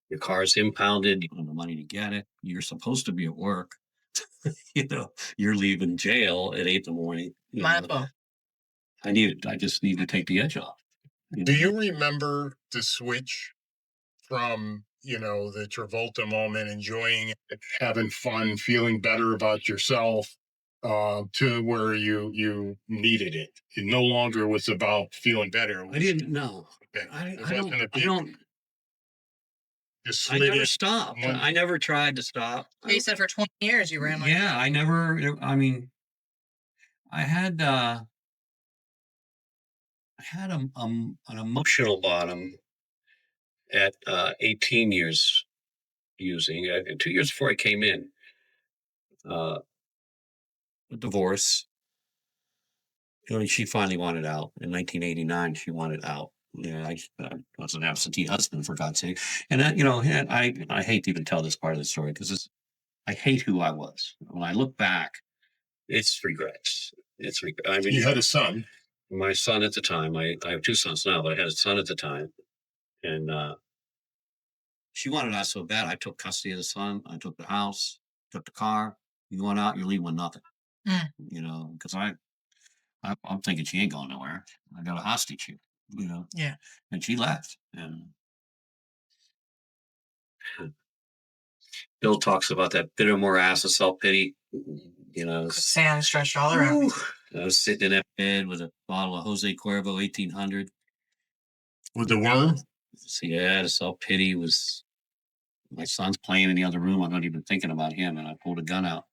Speaker 3: Your car's impounded. You don't have the money to get it. You're supposed to be at work. You're leaving jail at 8 in the morning.
Speaker 2: Might as well.
Speaker 3: I just need to take the edge off.
Speaker 1: Do you remember the switch from, the Travolta moment, enjoying it, having fun, feeling better about yourself, to where you needed it? It no longer was about feeling better.
Speaker 3: I didn't know.
Speaker 1: Okay.
Speaker 3: I
Speaker 1: It wasn't a
Speaker 3: don't. I
Speaker 1: big-
Speaker 3: don't.
Speaker 1: Just
Speaker 3: I
Speaker 1: slid
Speaker 3: never
Speaker 1: in.
Speaker 3: stopped.
Speaker 1: One-
Speaker 3: I never tried to stop.
Speaker 2: You said for 20 years you ran like
Speaker 3: Yeah,
Speaker 2: that.
Speaker 3: I never. I mean, I had an emotional bottom at 18 years using. 2 years before I came in, a divorce. She finally wanted out in 1989. She wanted out. I was an absentee husband, for God's sake. And and I hate to even tell this part of the story because I hate who I was. When I look back, it's regrets. I mean,
Speaker 1: You had a son.
Speaker 3: my son at the time. I have two sons now, but I had a son at the time, and she wanted out so bad. I took custody of the son. I took the house, took the car. You going out, you're leaving with nothing. Because I'm thinking she ain't going nowhere. I got a hostage here,
Speaker 2: Yeah.
Speaker 3: and she left. And Bill talks about that bitter morass of self pity.
Speaker 2: Sand stretched all around.
Speaker 3: I was sitting in that bed with a bottle of Jose Cuervo 1800.
Speaker 1: With the worm?
Speaker 3: So yeah, the self pity was. My son's playing in the other room. I'm not even thinking about him, and I pulled a gun out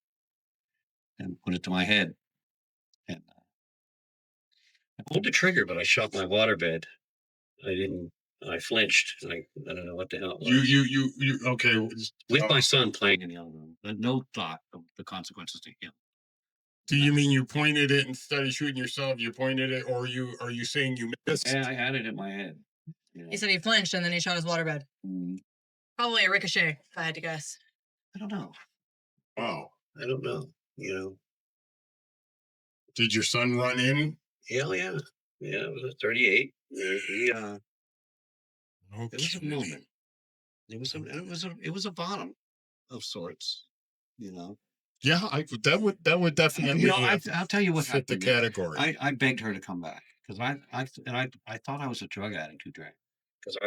Speaker 3: and put it to my head, and I pulled the trigger, but I shot my waterbed. I didn't. I flinched. I don't know what the hell it was.
Speaker 1: You okay.
Speaker 3: With my son playing in the other room, but no thought of the consequences to him.
Speaker 1: Do you mean you pointed it instead of shooting yourself? You pointed it, or are you saying you missed?
Speaker 3: Yeah, I had it in my head.
Speaker 2: He said he flinched and then he shot his waterbed. Probably a ricochet, if I had to guess.
Speaker 3: I don't know.
Speaker 1: Wow.
Speaker 3: I don't know.
Speaker 1: Did your son run in?
Speaker 3: Hell yeah. Yeah, it was a 38.
Speaker 1: Okay.
Speaker 3: It was a moment. It was a bottom of sorts.
Speaker 1: Yeah, that would definitely.
Speaker 3: I'll tell you what
Speaker 1: fit the
Speaker 3: happened.
Speaker 1: category.
Speaker 3: I begged her to come back because I thought I was a drug addict who drank because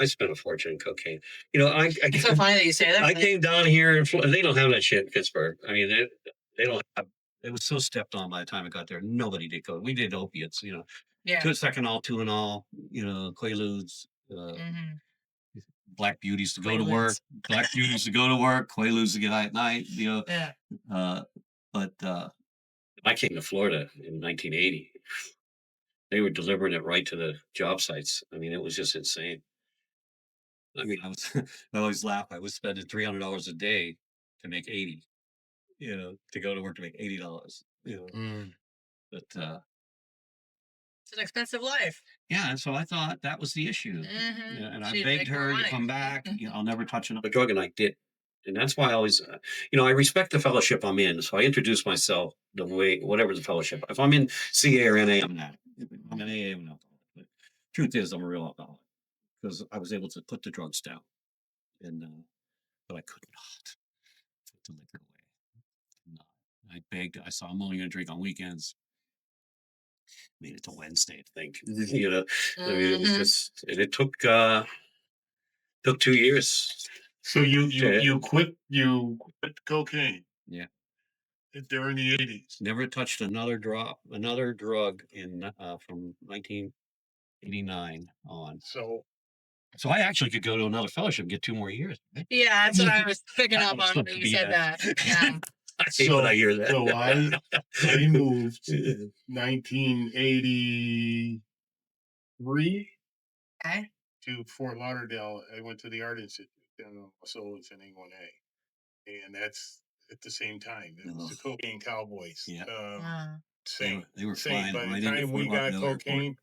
Speaker 3: I spent a fortune in cocaine.
Speaker 2: It's so funny that you say that.
Speaker 3: I came down here and they don't have that shit in Pittsburgh. I mean, they don't have. It was so stepped on by the time I got there. Nobody did coke. We did opiates.
Speaker 2: Yeah.
Speaker 3: Seconal, Tuinal, Quaaludes, Black Beauties to go to work, Black Beauties to go to work, Quaaludes to get high at night.
Speaker 2: Yeah.
Speaker 3: But I came to Florida in 1980. They were delivering it right to the job sites. I mean, it was just insane. I mean, I always laugh. I was spending $300 a day to make 80. To go to work to make $80. But
Speaker 2: it's an expensive life.
Speaker 3: Yeah, and so I thought that was the issue. And I
Speaker 2: She'd
Speaker 3: begged
Speaker 2: make more
Speaker 3: her to
Speaker 2: money.
Speaker 3: come back. I'll never touch another drug, and I did. And that's why I always, I respect the fellowship I'm in. So I introduce myself the way, whatever the fellowship. If I'm in CA or NA, I'm not. If I'm in AA, I'm an alcoholic. But truth is, I'm a real alcoholic because I was able to put the drugs down, but I could not put the liquor away. No. I begged. I saw I'm only going to drink on weekends. Made it to Wednesday, I think. I mean, it was just, and it took 2 years.
Speaker 1: So you quit cocaine.
Speaker 3: Yeah.
Speaker 1: During the 80s.
Speaker 3: Never touched another drug in from 1989 on.
Speaker 1: So
Speaker 3: So I actually could go to another fellowship and get 2 more years.
Speaker 2: Yeah, that's what I was picking
Speaker 3: I
Speaker 2: up
Speaker 3: was
Speaker 2: on
Speaker 3: looking
Speaker 2: when
Speaker 3: to
Speaker 2: you
Speaker 3: be
Speaker 2: said
Speaker 3: that.
Speaker 2: that. Yeah.
Speaker 3: I hate when I hear that.
Speaker 1: So I moved 1983
Speaker 2: Okay.
Speaker 1: to Fort Lauderdale. I went to the Art Institute down in Solis in A1A, and that's at the same time. It was the
Speaker 3: Ugh.
Speaker 1: Cocaine Cowboys.
Speaker 3: Yeah.
Speaker 1: Same,
Speaker 3: They were
Speaker 1: same.
Speaker 3: flying
Speaker 1: By the
Speaker 3: right into
Speaker 1: time
Speaker 3: Fort
Speaker 1: we got
Speaker 3: Lauderdale Airport.
Speaker 1: cocaine,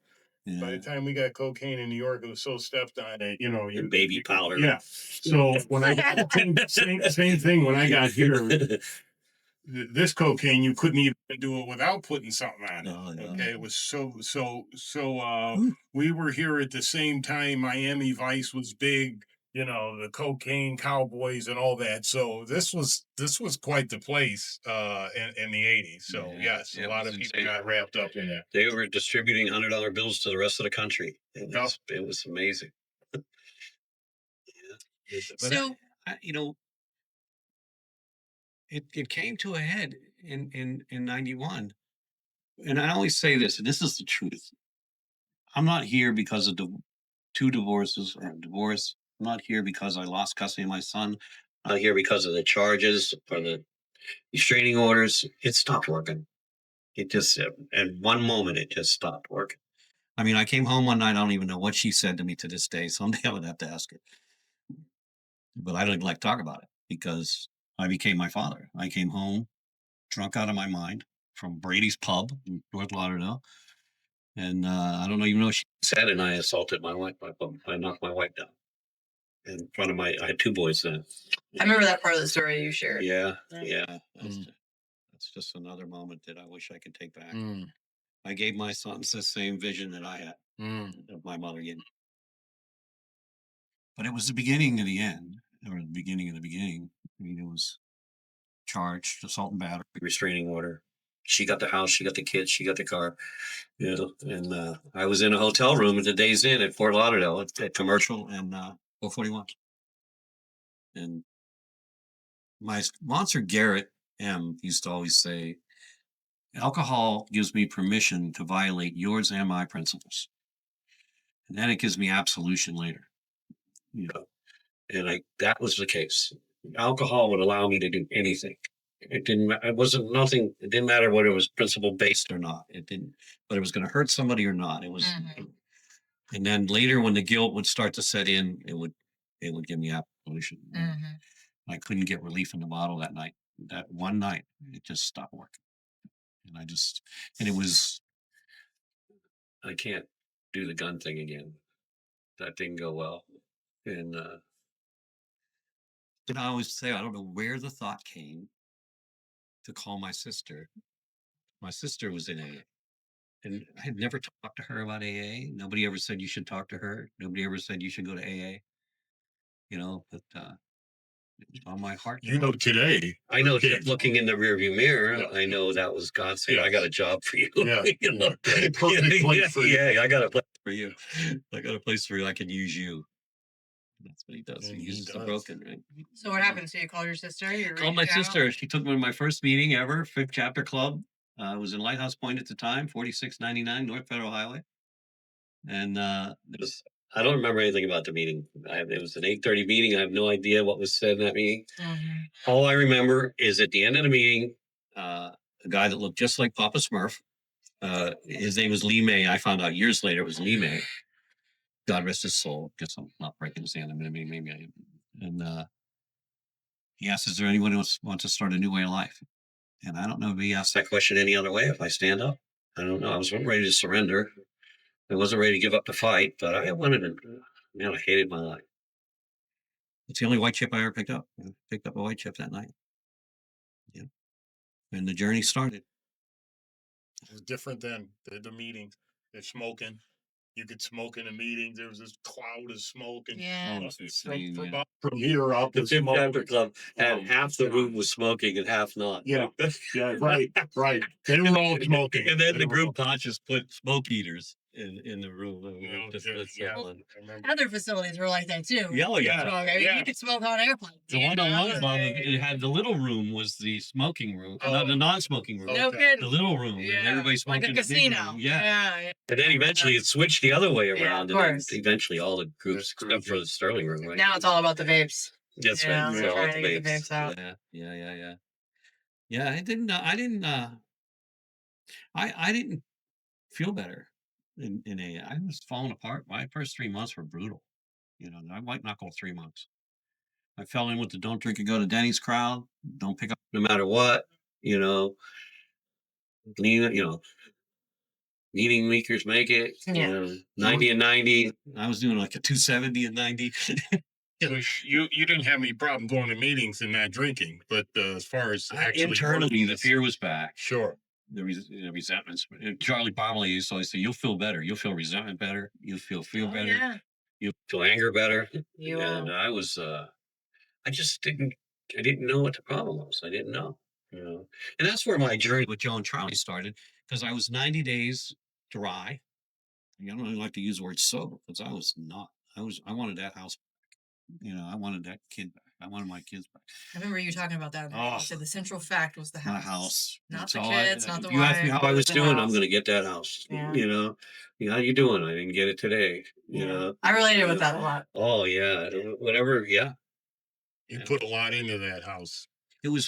Speaker 1: by
Speaker 3: Yeah.
Speaker 1: the time we got cocaine in New York, it was so stepped on it,
Speaker 3: And baby powder.
Speaker 1: Yeah. So when I got same thing when I got here, this cocaine you couldn't even do it without putting something on it.
Speaker 3: Oh, yeah.
Speaker 1: Okay, it was so.
Speaker 3: Ooh.
Speaker 1: We were here at the same time. Miami Vice was big. The cocaine cowboys and all that. So this was quite the place in the 80s. So
Speaker 3: Yeah,
Speaker 1: yes,
Speaker 3: it
Speaker 1: a lot
Speaker 3: was
Speaker 1: of people
Speaker 3: insane.
Speaker 1: got wrapped up in that.
Speaker 3: They were distributing $100 bills to the rest of the country.
Speaker 1: Yep.
Speaker 3: It was amazing. Yeah. But
Speaker 2: So
Speaker 3: it came to a head in 91. And I always say this, and this is the truth. I'm not here because of 2 divorces or a divorce. I'm not here because I lost custody of my son. I'm not here because of the charges or the restraining orders. It stopped working. It just, at one moment, it just stopped working. I mean, I came home one night. I don't even know what she said to me to this day. Someday I would have to ask her. But I don't like to talk about it because I became my father. I came home drunk out of my mind from Brady's Pub in North Lauderdale. And I don't even know what she said. And I assaulted my wife. I knocked my wife down in front of I had 2 boys then.
Speaker 2: I remember that part of the story you shared.
Speaker 3: Yeah. That's just another moment that I wish I could take back. I gave my sons the same vision that I had of my mother gave me. But it was the beginning of the end, or the beginning of the beginning. I mean, it was charged, assault and battery, restraining order. She got the house, she got the kids, she got the car. And I was in a hotel room at the Days Inn at Fort Lauderdale at Commercial and 441. And my sponsor, Garrett M., used to always say, alcohol gives me permission to violate yours and my principles. And then it gives me absolution later. And that was the case. Alcohol would allow me to do anything. It didn't matter whether it was principle based or not. It didn't, but it was going to hurt somebody or not. It was, and then later when the guilt would start to set in, it would give me absolution. I couldn't get relief in the bottle that night. That one night, it just stopped working. And it was, I can't do the gun thing again. That didn't go well. And then I always say, I don't know where the thought came to call my sister. My sister was in AA. And I had never talked to her about AA. Nobody ever said you should talk to her. Nobody ever said you should go to AA. But it was on my heart.
Speaker 1: Today.
Speaker 3: I know, looking in the rearview mirror, I know that was God saying, I got a job for you.
Speaker 1: Yeah.
Speaker 3: Perfect place for you. Yeah, I got a place for you. I got a place for you. I can use you. That's what he does.
Speaker 1: And
Speaker 3: he
Speaker 1: he
Speaker 3: uses the
Speaker 1: does.
Speaker 3: broken, right?
Speaker 2: So what happened? So you called your sister? You
Speaker 3: Called my
Speaker 2: reached out?
Speaker 3: sister. She took me to my first meeting ever, 5th Chapter Club. It was in Lighthouse Point at the time, 4699 North Federal Highway. And I don't remember anything about the meeting. It was an 8:30 meeting. I have no idea what was said in that meeting. All I remember is at the end of the meeting, a guy that looked just like Papa Smurf. His name was Lee May. I found out years later it was Lee May. God rest his soul. Guess I'm not breaking his hand. Maybe I am. And he asked, is there anyone who wants to start a new way of life? And I don't know if he asked that question any other way if I stand up. I don't know. I wasn't ready to surrender. I wasn't ready to give up the fight, but I wanted to. Man, I hated my life. It's the only white chip I ever picked up. I picked up a white chip that night. Yeah. And the journey started.
Speaker 1: It was different then. The meeting, they're smoking. You could smoke in a meeting. There was this cloud of smoke, and from here up,
Speaker 3: the 5th Chapter Club had half the room was smoking and half not.
Speaker 1: Yeah, right. They were all smoking,
Speaker 3: and then the group conscious put smoke eaters in the room. Just
Speaker 1: Okay,
Speaker 3: let
Speaker 1: yeah,
Speaker 3: settle in.
Speaker 1: I remember.
Speaker 2: Other facilities were like that too.
Speaker 3: Yeah, oh,
Speaker 2: You could
Speaker 3: yeah.
Speaker 2: smoke. I mean,
Speaker 1: Yeah.
Speaker 2: you could smoke on airplanes.
Speaker 3: The
Speaker 2: you
Speaker 3: one I
Speaker 2: know,
Speaker 3: was on, it had the little room was the smoking room,
Speaker 1: Oh.
Speaker 3: not the non-smoking room.
Speaker 2: No
Speaker 1: Okay.
Speaker 2: kidding.
Speaker 3: The little room, and
Speaker 2: Yeah,
Speaker 3: everybody smoked
Speaker 2: like a
Speaker 3: in the big
Speaker 2: casino.
Speaker 3: room. Yeah.
Speaker 2: Yeah.
Speaker 3: And then eventually it switched the other way
Speaker 2: Yeah,
Speaker 3: around,
Speaker 2: of
Speaker 3: and then
Speaker 2: course.
Speaker 3: eventually all the groups,
Speaker 1: The
Speaker 3: except for the Sterling room, right?
Speaker 2: Now it's all about the vapes.
Speaker 3: That's
Speaker 2: you
Speaker 3: right.
Speaker 2: know,
Speaker 3: It's
Speaker 1: they're
Speaker 3: all
Speaker 2: trying
Speaker 3: the
Speaker 2: to get the
Speaker 3: vapes.
Speaker 2: vapes out.
Speaker 3: Yeah. Yeah, I didn't feel better in AA. I was falling apart. My first 3 months were brutal. You know, I might not go 3 months. I fell in with the don't drink and go to Denny's crowd. Don't pick up no matter what. You know, you know, meeting makers make it.
Speaker 2: Yeah.
Speaker 3: 90 and 90. I was doing like a 270 and 90.
Speaker 1: So you didn't have any problem going to meetings and not drinking, but as far as actually
Speaker 3: Internally,
Speaker 1: working
Speaker 3: the
Speaker 1: this-
Speaker 3: fear was back.
Speaker 1: Sure.
Speaker 3: The resentments. Charlie Bobley used to always say, "You'll feel better. You'll feel resentment better. You'll feel
Speaker 2: Oh,
Speaker 3: better.
Speaker 2: yeah.
Speaker 3: You'll feel anger better."
Speaker 2: You
Speaker 3: And I was, I just I didn't know what the problem was. I didn't know, and that's where my journey with Joe and Charlie started, because I was 90 days dry. I don't really like to use the word sober, because I was not. I wanted that house back. I wanted that kid back. I wanted my kids back.
Speaker 2: I remember you talking about that.
Speaker 3: Oh.
Speaker 2: You said the central fact was the house.
Speaker 3: My house.
Speaker 2: Not
Speaker 3: That's
Speaker 2: the
Speaker 3: all
Speaker 2: kids, not the
Speaker 3: If you ask me
Speaker 2: wife,
Speaker 3: how I was
Speaker 2: the
Speaker 3: doing, I'm
Speaker 2: house.
Speaker 3: going to get that house.
Speaker 2: Yeah.
Speaker 3: How you doing? I didn't get it today.
Speaker 2: Yeah. I related with that a lot.
Speaker 3: Oh yeah, whatever. Yeah,
Speaker 1: You put a lot into that house.
Speaker 3: it was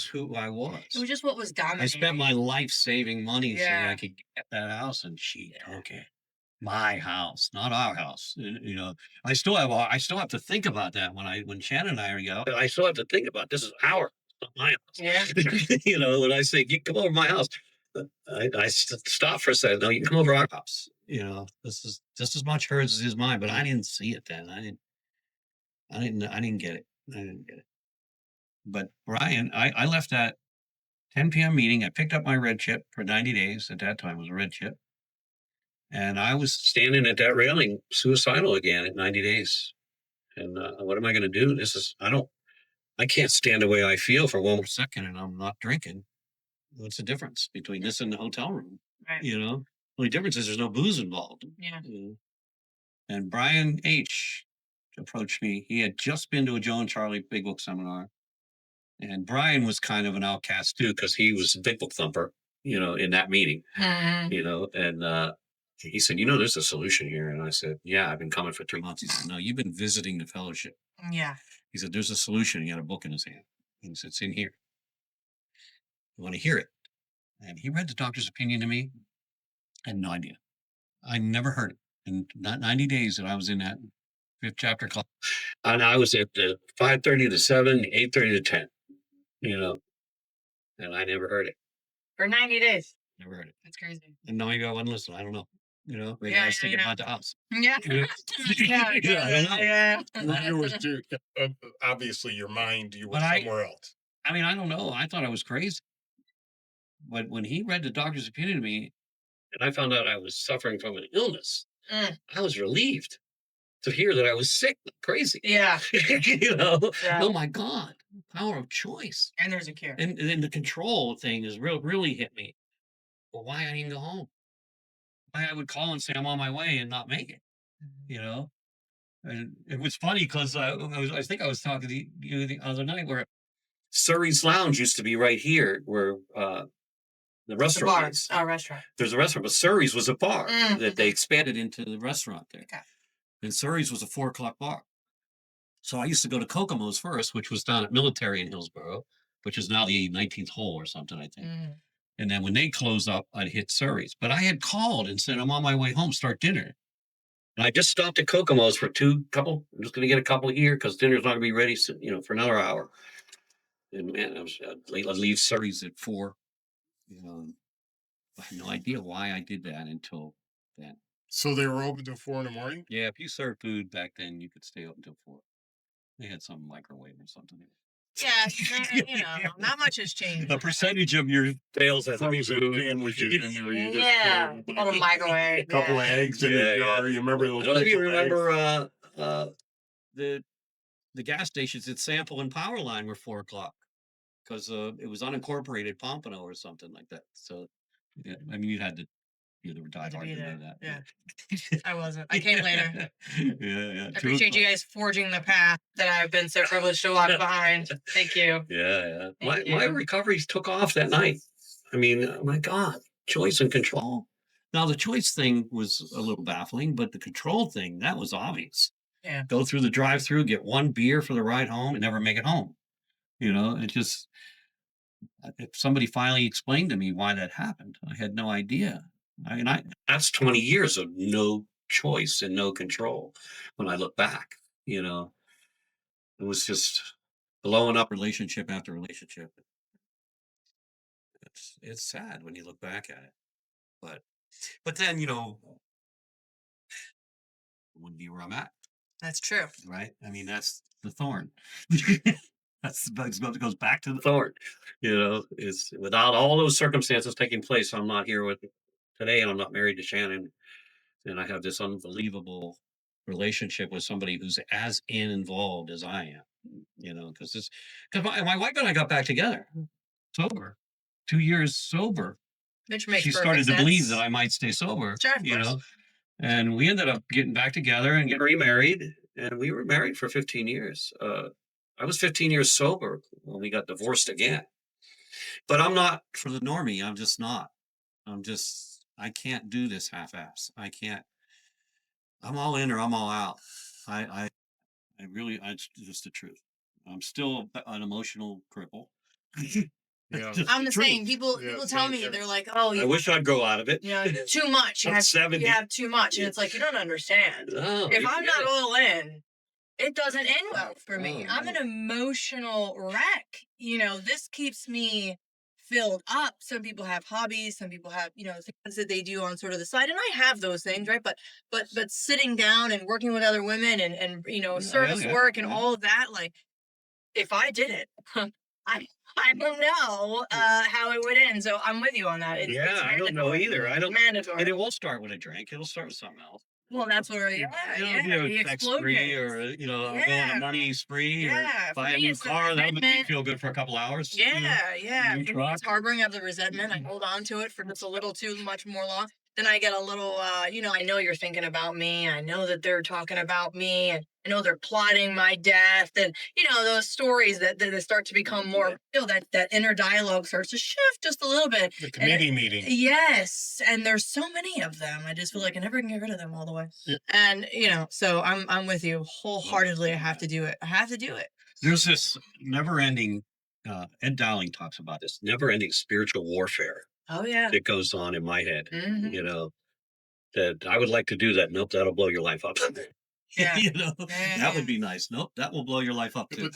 Speaker 3: who I was.
Speaker 2: It was just what was dominating.
Speaker 3: I spent my life saving money so
Speaker 2: Yeah.
Speaker 3: I could get that house, and she took it. My house, not our house. I still have to think about that when Shannon and I are together. I still have to think about this is our, not my house.
Speaker 2: Yeah.
Speaker 3: When I say you come over to my house, I stop for a second. No, you come over to our house. This is just as much hers as it is mine. But I didn't see it then. I didn't get it. I didn't get it. But Brian, I left that 10 p.m. meeting. I picked up my red chip for 90 days. At that time, it was a red chip. And I was standing at that railing, suicidal again at 90 days. And what am I going to do? I can't stand the way I feel for one more second, and I'm not drinking. What's the difference between this and the hotel room?
Speaker 2: Right.
Speaker 3: The only difference is there's no booze involved.
Speaker 2: Yeah.
Speaker 3: And Brian H. approached me. He had just been to a Joe and Charlie Big Book seminar. And Brian was kind of an outcast too, because he was a Big Book thumper, in that meeting, and he said, there's a solution here. And I said, yeah, I've been coming for 3 months. He said, no, you've been visiting the fellowship.
Speaker 2: Yeah.
Speaker 3: He said, there's a solution. He had a book in his hand. He said, it's in here. You want to hear it? And he read the doctor's opinion to me. I had no idea. I never heard it. In not 90 days that I was in that 5th chapter club. And I was at the 5:30 to 7, 8:30 to 10, and I never heard it.
Speaker 2: For 90 days.
Speaker 3: Never heard it.
Speaker 2: That's crazy.
Speaker 3: And maybe I wasn't listening. I don't know. Maybe
Speaker 2: Yeah,
Speaker 3: I was thinking
Speaker 2: yeah.
Speaker 3: about the house.
Speaker 2: Yeah.
Speaker 3: Yeah.
Speaker 2: Yeah.
Speaker 3: Yeah, I don't know.
Speaker 2: Yeah.
Speaker 1: You was obviously your mind. You were
Speaker 3: But
Speaker 1: somewhere else.
Speaker 3: I mean, I don't know. I thought I was crazy. But when he read the doctor's opinion to me, and I found out I was suffering from an illness,
Speaker 2: Mm.
Speaker 3: I was relieved to hear that I was sick, not crazy.
Speaker 2: Yeah.
Speaker 3: Yeah.
Speaker 2: Oh
Speaker 3: my God, power of choice.
Speaker 2: And there's a cure.
Speaker 3: And then the control thing is really hit me. Well, why I didn't go home? Why I would call and say I'm on my way and not make it? And it was funny because I think I was talking to you the other night where Surrey's Lounge used to be right here where the
Speaker 2: The
Speaker 3: restaurant
Speaker 2: bar.
Speaker 3: is.
Speaker 2: Restaurant.
Speaker 3: There's a restaurant, but Surrey's was a bar
Speaker 2: Mm.
Speaker 3: that they expanded into the restaurant there.
Speaker 2: Okay.
Speaker 3: And Surrey's was a 4 o'clock bar. So I used to go to Kokomo's first, which was down at Military in Hillsborough, which is now the 19th hole or something, I think.
Speaker 2: Mm.
Speaker 3: And then when they closed up, I'd hit Surrey's. But I had called and said, I'm on my way home, start dinner. And I just stopped at Kokomo's for I'm just going to get a couple here because dinner's not going to be ready, for another hour. And man, I'd leave Surrey's at 4. I had no idea why I did that until then.
Speaker 1: So they were open till 4 in the morning.
Speaker 3: Yeah, if you served food back then, you could stay up until 4. They had some microwave or something.
Speaker 2: Yeah. Not much has changed.
Speaker 3: A percentage of your sales has to be
Speaker 1: Frozen
Speaker 3: food.
Speaker 1: sandwiches in there. You just
Speaker 2: Yeah.
Speaker 1: throw
Speaker 2: On a microwave.
Speaker 1: a couple of eggs in
Speaker 3: Yeah,
Speaker 1: the
Speaker 3: yeah.
Speaker 1: jar. You remember
Speaker 3: I
Speaker 1: those?
Speaker 3: don't know if you
Speaker 1: pickled eggs?
Speaker 3: remember the gas stations at Sample and Powerline were 4 o'clock because it was unincorporated Pompano or something like that. So, yeah, I mean, you had to You never
Speaker 2: Had
Speaker 3: died
Speaker 2: to
Speaker 3: hard
Speaker 2: be
Speaker 3: to know
Speaker 2: there.
Speaker 3: that.
Speaker 2: Yeah. I wasn't. I came later.
Speaker 3: Yeah.
Speaker 2: I appreciate you guys forging the path that I've been so privileged to walk behind. Thank you.
Speaker 3: Yeah.
Speaker 2: Thank
Speaker 3: My
Speaker 2: you.
Speaker 3: recoveries took off that night. I mean, oh my God, choice and control. Now the choice thing was a little baffling, but the control thing, that was obvious.
Speaker 2: Yeah.
Speaker 3: Go through the drive-through, get one beer for the ride home, and never make it home. It just if somebody finally explained to me why that happened, I had no idea. I that's 20 years of no choice and no control. When I look back, it was just blowing up relationship after relationship. It's sad when you look back at it, but then wouldn't be where I'm at,
Speaker 2: That's true.
Speaker 3: right? I mean, that's the thorn. That goes back to the thorn. Is without all those circumstances taking place, I'm not here with today, and I'm not married to Shannon, and I have this unbelievable relationship with somebody who's as involved as I am. Because my wife and I got back together sober, 2 years sober.
Speaker 2: Which makes
Speaker 3: She
Speaker 2: perfect
Speaker 3: started to believe that
Speaker 2: sense.
Speaker 3: I might stay sober.
Speaker 2: Sure, of course.
Speaker 3: And we ended up getting back together and getting remarried, and we were married for 15 years. I was 15 years sober when we got divorced again. But I'm not for the normie. I'm just not. I can't do this half-ass. I can't. I'm all in or I'm all out. I really, it's just the truth. I'm still an emotional cripple.
Speaker 1: Yeah.
Speaker 2: I'm the same.
Speaker 1: Yeah,
Speaker 2: People tell
Speaker 1: same
Speaker 2: me,
Speaker 1: here.
Speaker 2: they're like, "Oh,
Speaker 3: I wish I'd grow out of it.
Speaker 2: too much.
Speaker 3: I'm 70.
Speaker 2: You have too much," and it's like you don't understand.
Speaker 3: No,
Speaker 2: If
Speaker 3: you
Speaker 2: I'm
Speaker 3: get
Speaker 2: not
Speaker 3: it.
Speaker 2: all in, it doesn't end well for me.
Speaker 3: Oh,
Speaker 2: I'm an
Speaker 3: no.
Speaker 2: emotional wreck. This keeps me filled up. Some people have hobbies, some people have, things that they do on sort of the side. And I have those things, right? But sitting down and working with other women and service work and all of that, like if I did it, I don't know how it would end. So I'm with you on that. It's
Speaker 3: I don't know
Speaker 2: mandatory.
Speaker 3: either. I don't.
Speaker 2: Mandatory.
Speaker 3: And it won't start with a drink. It'll start with something else.
Speaker 2: Well, that's where,
Speaker 3: You
Speaker 2: the
Speaker 3: a sex spree, or
Speaker 2: explosions.
Speaker 3: go on a
Speaker 2: Yeah.
Speaker 3: money spree, or
Speaker 2: Yeah, for
Speaker 3: buy a
Speaker 2: me,
Speaker 3: new
Speaker 2: it's the
Speaker 3: car. That'll make me
Speaker 2: resentment.
Speaker 3: feel good for a couple hours.
Speaker 2: Yeah.
Speaker 3: New
Speaker 2: For me,
Speaker 3: truck.
Speaker 2: it's harboring of the resentment. I hold on to it for just a little too much more long. Then I get a little, I know you're thinking about me. I know that they're talking about me. And I know they're plotting my death. And, those stories that start to become more real, that inner dialogue starts to shift just a little bit.
Speaker 1: The committee meeting.
Speaker 2: Yes. And there's so many of them. I just feel like I never can get rid of them all the way.
Speaker 1: Yeah.
Speaker 2: And, so I'm with you wholeheartedly. I have to do it. I have to do it.
Speaker 3: There's this never-ending. Ed Dowling talks about this never-ending spiritual warfare
Speaker 2: Oh, yeah.
Speaker 3: that goes on in my head.
Speaker 2: Mhm.
Speaker 3: That I would like to do that. Nope, that'll blow your life up.
Speaker 2: Yeah.
Speaker 3: That would be nice. Nope, that will blow your life up too.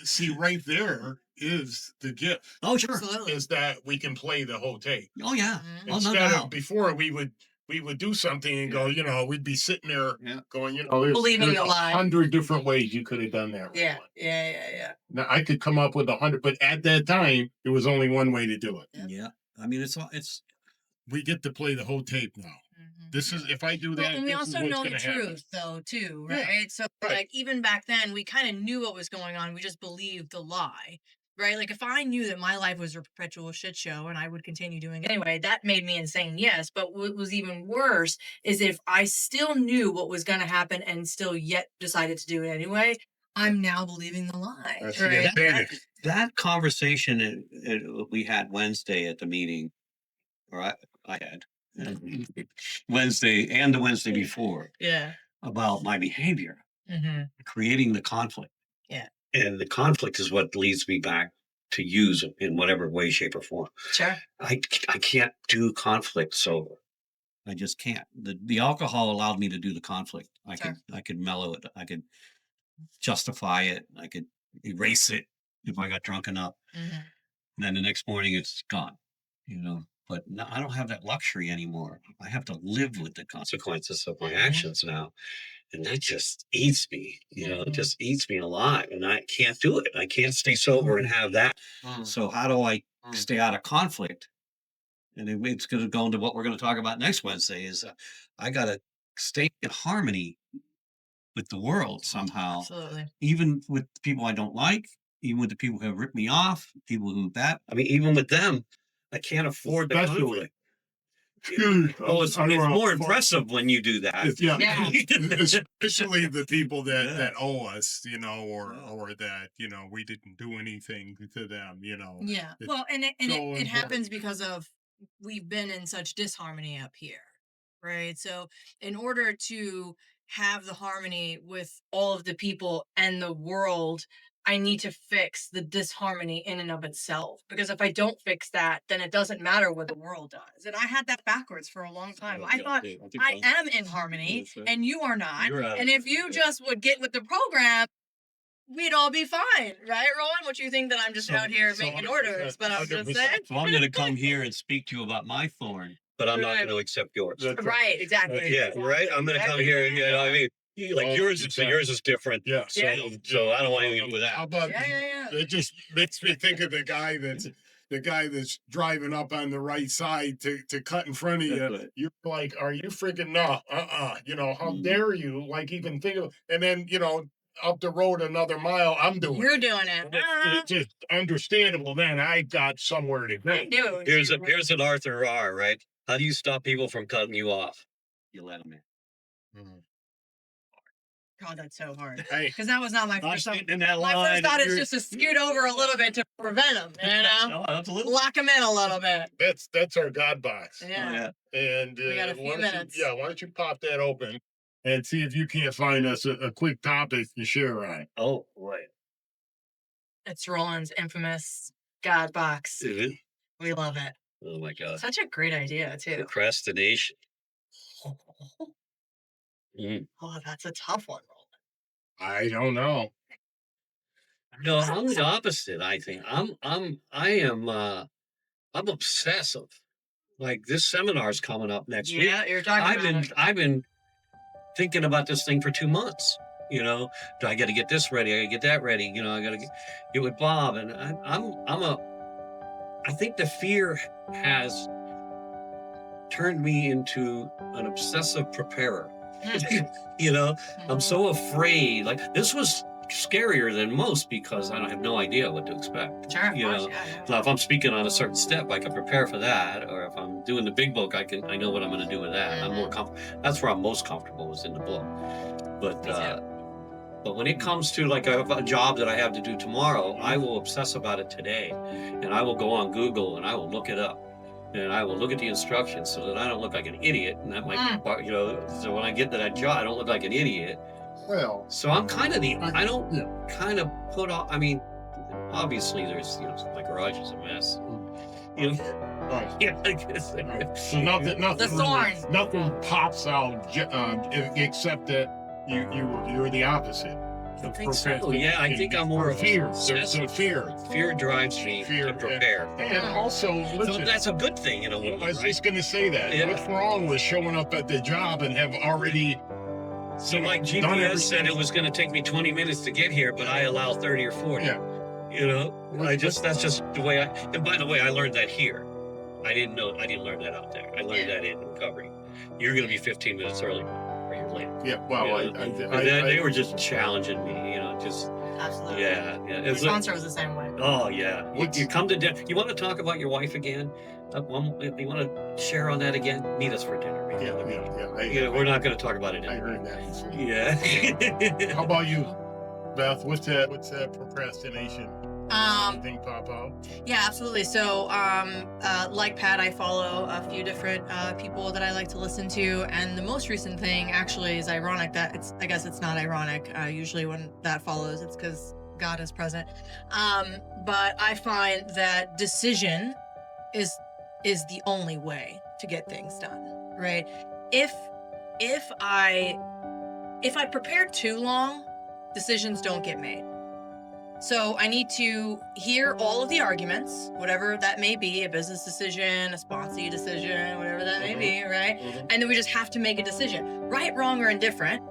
Speaker 1: See, right there is the gift.
Speaker 3: Oh, sure.
Speaker 2: Absolutely.
Speaker 1: Is that we can play the whole tape.
Speaker 3: Oh, yeah.
Speaker 2: Mhm.
Speaker 3: Well, no
Speaker 1: Instead
Speaker 3: doubt.
Speaker 1: of before we would do something and go, we'd be sitting there going, there's
Speaker 2: Believing the lie.
Speaker 1: 100 different ways you could have done that.
Speaker 2: Yeah.
Speaker 1: Roland.
Speaker 2: Yeah.
Speaker 1: Now I could come up with 100, but at that time there was only one way to do it.
Speaker 3: Yeah. I mean, it's
Speaker 1: We get to play the whole tape now.
Speaker 2: Mhm.
Speaker 1: This is if I do that.
Speaker 2: Well, and we
Speaker 1: this is
Speaker 2: also
Speaker 1: what's
Speaker 2: know the
Speaker 1: gonna happen.
Speaker 2: truth, though, too,
Speaker 1: Yeah,
Speaker 2: right? So,
Speaker 1: right.
Speaker 2: like, even back then, we kind of knew what was going on. We just believed the lie, right? Like, if I knew that my life was a perpetual shit show and I would continue doing it anyway, that made me insane, yes. But what was even worse is if I still knew what was going to happen and still yet decided to do it anyway, I'm now believing the lie.
Speaker 1: That's
Speaker 2: Right?
Speaker 1: the advantage.
Speaker 3: that conversation we had Wednesday at the meeting, or I had Wednesday and the Wednesday before
Speaker 2: Yeah.
Speaker 3: about my behavior,
Speaker 2: Mm-hmm.
Speaker 3: creating the conflict.
Speaker 2: Yeah.
Speaker 3: And the conflict is what leads me back to use in whatever way, shape, or form.
Speaker 2: Sure.
Speaker 3: I can't do conflict sober. I just can't. The alcohol allowed me to do the conflict.
Speaker 2: Sure.
Speaker 3: I could mellow it. I could justify it. I could erase it if I got drunk enough.
Speaker 2: Mm-hmm.
Speaker 3: And then the next morning it's gone. But no, I don't have that luxury anymore. I have to live with the consequences of my actions now. And that just eats me, it just eats me alive. And I can't do it. I can't stay sober and have that. So how do I stay out of conflict? And it's going to go into what we're going to talk about next Wednesday is I got to stay in harmony with the world somehow,
Speaker 2: Absolutely.
Speaker 3: even with the people I don't like, even with the people who have ripped me off, people who even with them, I can't afford the
Speaker 1: Especially
Speaker 3: conflict. Oh, it's more impressive when you do that.
Speaker 1: Yeah,
Speaker 2: Yeah.
Speaker 1: especially the people that
Speaker 3: Yeah.
Speaker 1: that owe us, or
Speaker 3: Yeah.
Speaker 1: or that we didn't do anything to them.
Speaker 2: Yeah.
Speaker 1: It's
Speaker 2: Well, and
Speaker 1: so
Speaker 2: it happens
Speaker 1: important.
Speaker 2: because of we've been in such disharmony up here, right? So in order to have the harmony with all of the people and the world, I need to fix the disharmony in and of itself. Because if I don't fix that, then it doesn't matter what the world does. And I had that backwards for a long time. I thought I am in harmony and you are not.
Speaker 3: You're out of
Speaker 2: And if you just would get with the program, we'd all be fine, right, Rowan? What you think that I'm just
Speaker 1: So-
Speaker 2: out here
Speaker 1: so
Speaker 2: making
Speaker 1: 100%,
Speaker 2: orders? But I'm just
Speaker 1: 100%.
Speaker 2: saying.
Speaker 3: So I'm going to come here and speak to you about my thorn, but I'm not
Speaker 2: Right.
Speaker 3: going to accept yours.
Speaker 1: That's
Speaker 2: Right, exactly.
Speaker 3: Yeah, right. I'm going to come here and I mean, like
Speaker 1: Well,
Speaker 3: yours is
Speaker 1: exactly.
Speaker 3: yours is different.
Speaker 1: Yeah.
Speaker 3: So
Speaker 2: Yeah.
Speaker 3: so I don't want anything to do with
Speaker 1: How
Speaker 3: that.
Speaker 1: about
Speaker 2: Yeah.
Speaker 1: it? Just makes me think of the guy that's driving up on the right side to cut in front of you.
Speaker 3: That's right.
Speaker 1: You're like, are you freaking no? How dare you? Like even think of, and then up the road another mile, I'm doing.
Speaker 2: You're doing it.
Speaker 1: It's just understandable. Then I got somewhere to go.
Speaker 2: I knew.
Speaker 3: Here's an Arthur R. Right? How do you stop people from cutting you off? You let them in.
Speaker 2: God, that's so hard.
Speaker 1: Hey,
Speaker 2: Because that was not my
Speaker 3: I'm
Speaker 2: first thought.
Speaker 3: sitting in that
Speaker 2: My
Speaker 3: line.
Speaker 2: first thought is just to scoot over a little bit to prevent them,
Speaker 3: No, absolutely.
Speaker 2: lock them in a little bit.
Speaker 1: that's our God box.
Speaker 2: Yeah.
Speaker 1: And
Speaker 2: We got a few minutes.
Speaker 1: Why don't you pop that open and see if you can't find us a quick topic to share on?
Speaker 3: Oh boy.
Speaker 2: It's Roland's infamous God box.
Speaker 3: Is it?
Speaker 2: We love it.
Speaker 3: Oh my God.
Speaker 2: Such a great idea, too.
Speaker 3: Procrastination. Mm.
Speaker 2: Oh, that's a tough one, Roland.
Speaker 1: I don't know.
Speaker 3: No, I'm the opposite. I think I'm obsessive. Like this seminar's coming up next week.
Speaker 2: Yeah, you're talking about it.
Speaker 3: I've been thinking about this thing for 2 months. Do I got to get this ready? I got to get that ready. I got to get with Bob, and I think the fear has turned me into an obsessive preparer. I'm so afraid. Like this was scarier than most because I don't have no idea what to expect.
Speaker 2: Sure, of course, yeah.
Speaker 3: Now, if I'm speaking on a certain step, I can prepare for that. Or if I'm doing the big book, I know what I'm going to do with that. I'm more comfortable. That's where I'm most comfortable was in the book. But when it comes to like a job that I have to do tomorrow, I will obsess about it today, and I will go on Google and I will look it up, and I will look at the instructions so that I don't look like an idiot. And that might be part, so when I get to that job, I don't look like an idiot.
Speaker 1: Well,
Speaker 3: So I'm kind of I don't kind of put off. I mean, obviously there's my garage is a mess. Yeah, I guess.
Speaker 1: so nothing
Speaker 2: The thorn.
Speaker 1: nothing pops out except that you're the opposite.
Speaker 3: I think so. Yeah, I think I'm more of a
Speaker 1: fear. There's some
Speaker 3: obsessive.
Speaker 1: fear.
Speaker 3: Fear drives me to prepare.
Speaker 1: And also,
Speaker 3: So
Speaker 1: listen,
Speaker 3: that's a good thing in a way,
Speaker 1: I was
Speaker 3: right?
Speaker 1: just going to say that.
Speaker 3: Yeah.
Speaker 1: What's wrong with showing up at the job and have already
Speaker 3: So like
Speaker 1: done
Speaker 3: GPS said
Speaker 1: everything?
Speaker 3: it was going to take me 20 minutes to get here, but I allow 30 or 40.
Speaker 1: Yeah.
Speaker 3: That's just the way and by the way, I learned that here. I didn't learn that out there. I learned that in recovery. You're going to be 15 minutes early or you're late.
Speaker 1: Yeah. Well,
Speaker 3: They were just challenging me, just,
Speaker 2: Absolutely.
Speaker 3: yeah.
Speaker 2: My
Speaker 3: It's like,
Speaker 2: sponsor was the same way.
Speaker 3: oh yeah. You come to dinner. You want to talk about your wife again? You want to share on that again? Meet us for dinner.
Speaker 1: Yeah.
Speaker 3: We're not going to talk about it
Speaker 1: I
Speaker 3: anymore.
Speaker 1: heard that.
Speaker 3: Yeah.
Speaker 1: How about you, Beth? What's that procrastination? Anything pop out?
Speaker 2: Yeah, absolutely. So, like Pat, I follow a few different people that I like to listen to, and the most recent thing actually is ironic that I guess it's not ironic. Usually when that follows, it's because God is present. But I find that decision is the only way to get things done, right? If I prepare too long, decisions don't get made. So I need to hear all of the arguments, whatever that may be, a business decision, a sponsee decision, whatever that may be, right? And then we just have to make a decision, right, wrong, or indifferent,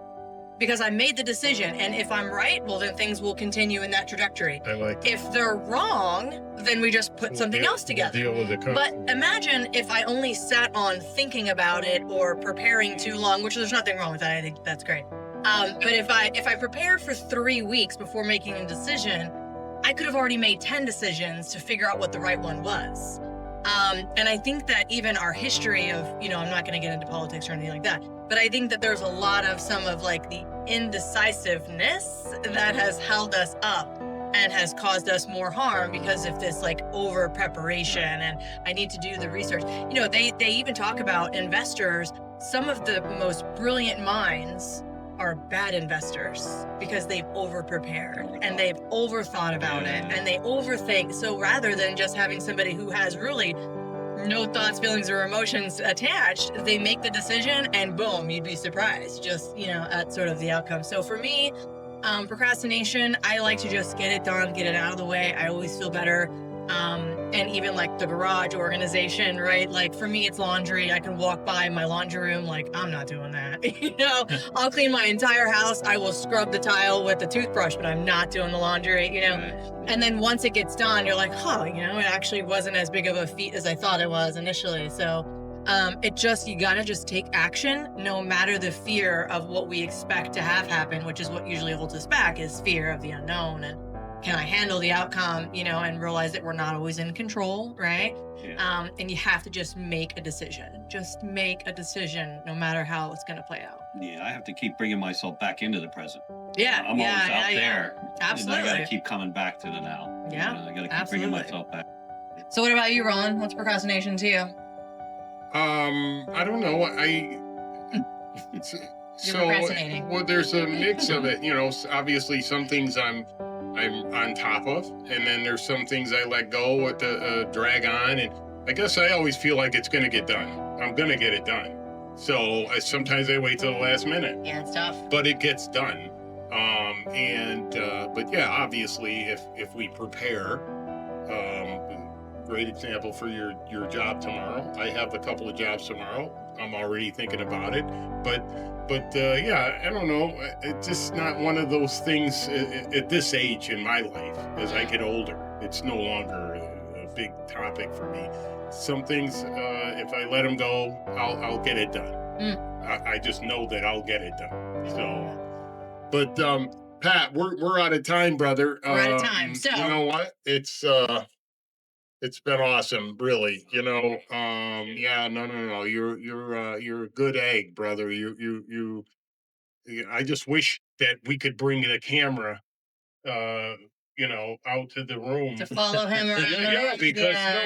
Speaker 2: because I made the decision. And if I'm right, well, then things will continue in that trajectory.
Speaker 1: I like that.
Speaker 2: If they're wrong, then we just put something else together.
Speaker 1: Deal with the
Speaker 2: But imagine if I only sat on thinking about it or preparing too long, which there's nothing wrong with that. I think that's great. But if I prepare for 3 weeks before making a decision, I could have already made 10 decisions to figure out what the right one was. And I think that even our history of, I'm not going to get into politics or anything like that, but I think that there's a lot of some of like the indecisiveness that has held us up and has caused us more harm because of this like over preparation and I need to do the research. They even talk about investors. Some of the most brilliant minds are bad investors because they've over prepared and they've overthought about it and they overthink. So rather than just having somebody who has really no thoughts, feelings, or emotions attached, they make the decision and boom, you'd be surprised just, at sort of the outcome. So for me, procrastination, I like to just get it done, get it out of the way. I always feel better. And even like the garage organization, right? Like for me, it's laundry. I can walk by my laundry room, like I'm not doing that. I'll clean my entire house. I will scrub the tile with the toothbrush, but I'm not doing the laundry, And then once it gets done, you're like, it actually wasn't as big of a feat as I thought it was initially. So you gotta just take action no matter the fear of what we expect to have happen, which is what usually holds us back is fear of the unknown. And can I handle the outcome, and realize that we're not always in control, right?
Speaker 3: Yeah.
Speaker 2: And you have to just make a decision. Just make a decision no matter how it's going to play out.
Speaker 3: Yeah, I have to keep bringing myself back into the present.
Speaker 2: Yeah,
Speaker 3: I'm always out there.
Speaker 2: Absolutely.
Speaker 3: And I got to keep coming back to the now.
Speaker 2: Yeah,
Speaker 3: I got to keep bringing myself back.
Speaker 2: So what about you, Roland? What's procrastination to you?
Speaker 1: I don't know.
Speaker 2: You're procrastinating.
Speaker 1: Well, there's a mix of it. Obviously some things I'm on top of, and then there's some things I let go with the drag on, and I guess I always feel like it's going to get done. I'm going to get it done. So sometimes I wait till the last minute.
Speaker 2: Yeah, it's tough.
Speaker 1: But it gets done. But yeah, obviously if we prepare, great example for your job tomorrow. I have a couple of jobs tomorrow. I'm already thinking about it, but yeah, I don't know. It's just not one of those things at this age in my life. As I get older, it's no longer a big topic for me. Some things, if I let them go, I'll get it done. I just know that I'll get it done. So, but Pat, we're out of time, brother.
Speaker 2: We're out of time. So
Speaker 1: you know what? It's been awesome, really. Yeah, no. You're a good egg, brother. I just wish that we could bring the camera, out to the room
Speaker 2: to follow him around.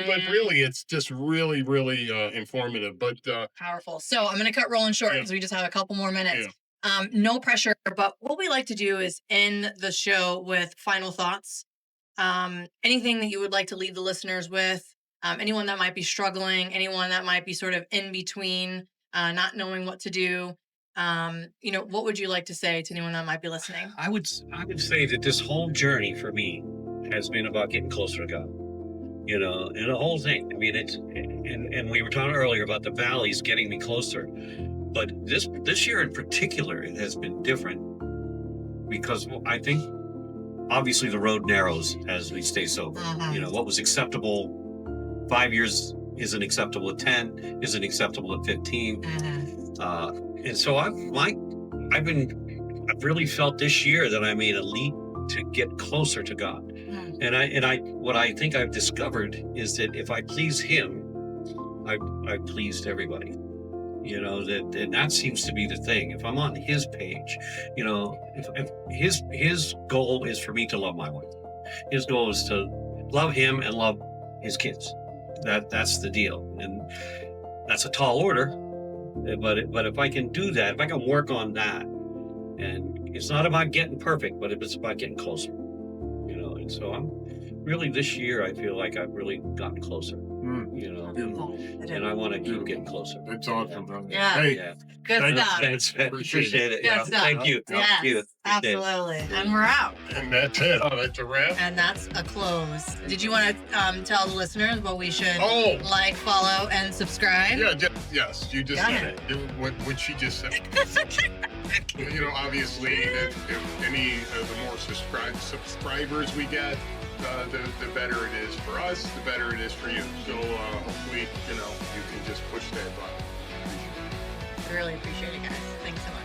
Speaker 1: But really, it's just really, really informative. But
Speaker 2: powerful. So I'm going to cut Roland short because we just have a couple more minutes. Yeah. No pressure, but what we like to do is end the show with final thoughts. Anything that you would like to leave the listeners with, anyone that might be struggling, anyone that might be sort of in between, not knowing what to do. What would you like to say to anyone that might be listening?
Speaker 3: I would say that this whole journey for me has been about getting closer to God. And the whole thing. I mean, and we were talking earlier about the valleys getting me closer, but this year in particular, it has been different because I think obviously the road narrows as we stay sober. What was acceptable 5 years isn't acceptable at 10, isn't acceptable at 15. And so I've really felt this year that I made a leap to get closer to God. And what I think I've discovered is that if I please Him, I pleased everybody. And that seems to be the thing. If I'm on His page, if his goal is for me to love my wife, His goal is to love Him and love His kids. That's the deal, and that's a tall order. But if I can do that, if I can work on that, and it's not about getting perfect, but it's about getting closer. And so I'm really this year I feel like I've really gotten closer. And I want to keep getting closer.
Speaker 1: It's awesome, brother.
Speaker 2: Yeah.
Speaker 1: Hey,
Speaker 2: good stuff.
Speaker 1: Appreciate it.
Speaker 2: Good stuff.
Speaker 3: Thank you.
Speaker 2: Yes, absolutely. And we're out.
Speaker 1: And that's it. Oh, that's a wrap.
Speaker 2: And that's a close. Did you want to tell the listeners what we should like, follow, and subscribe?
Speaker 1: Yeah. Yes. You just said it. Do what she just said. Obviously, if any of the more subscribers we get, the better it is for us, the better it is for you. So hopefully, you can just push that button.
Speaker 2: Really appreciate it, guys. Thanks so much.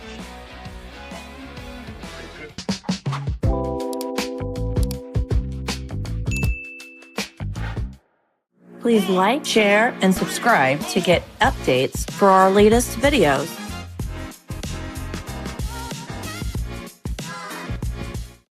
Speaker 4: Please like, share, and subscribe to get updates for our latest videos.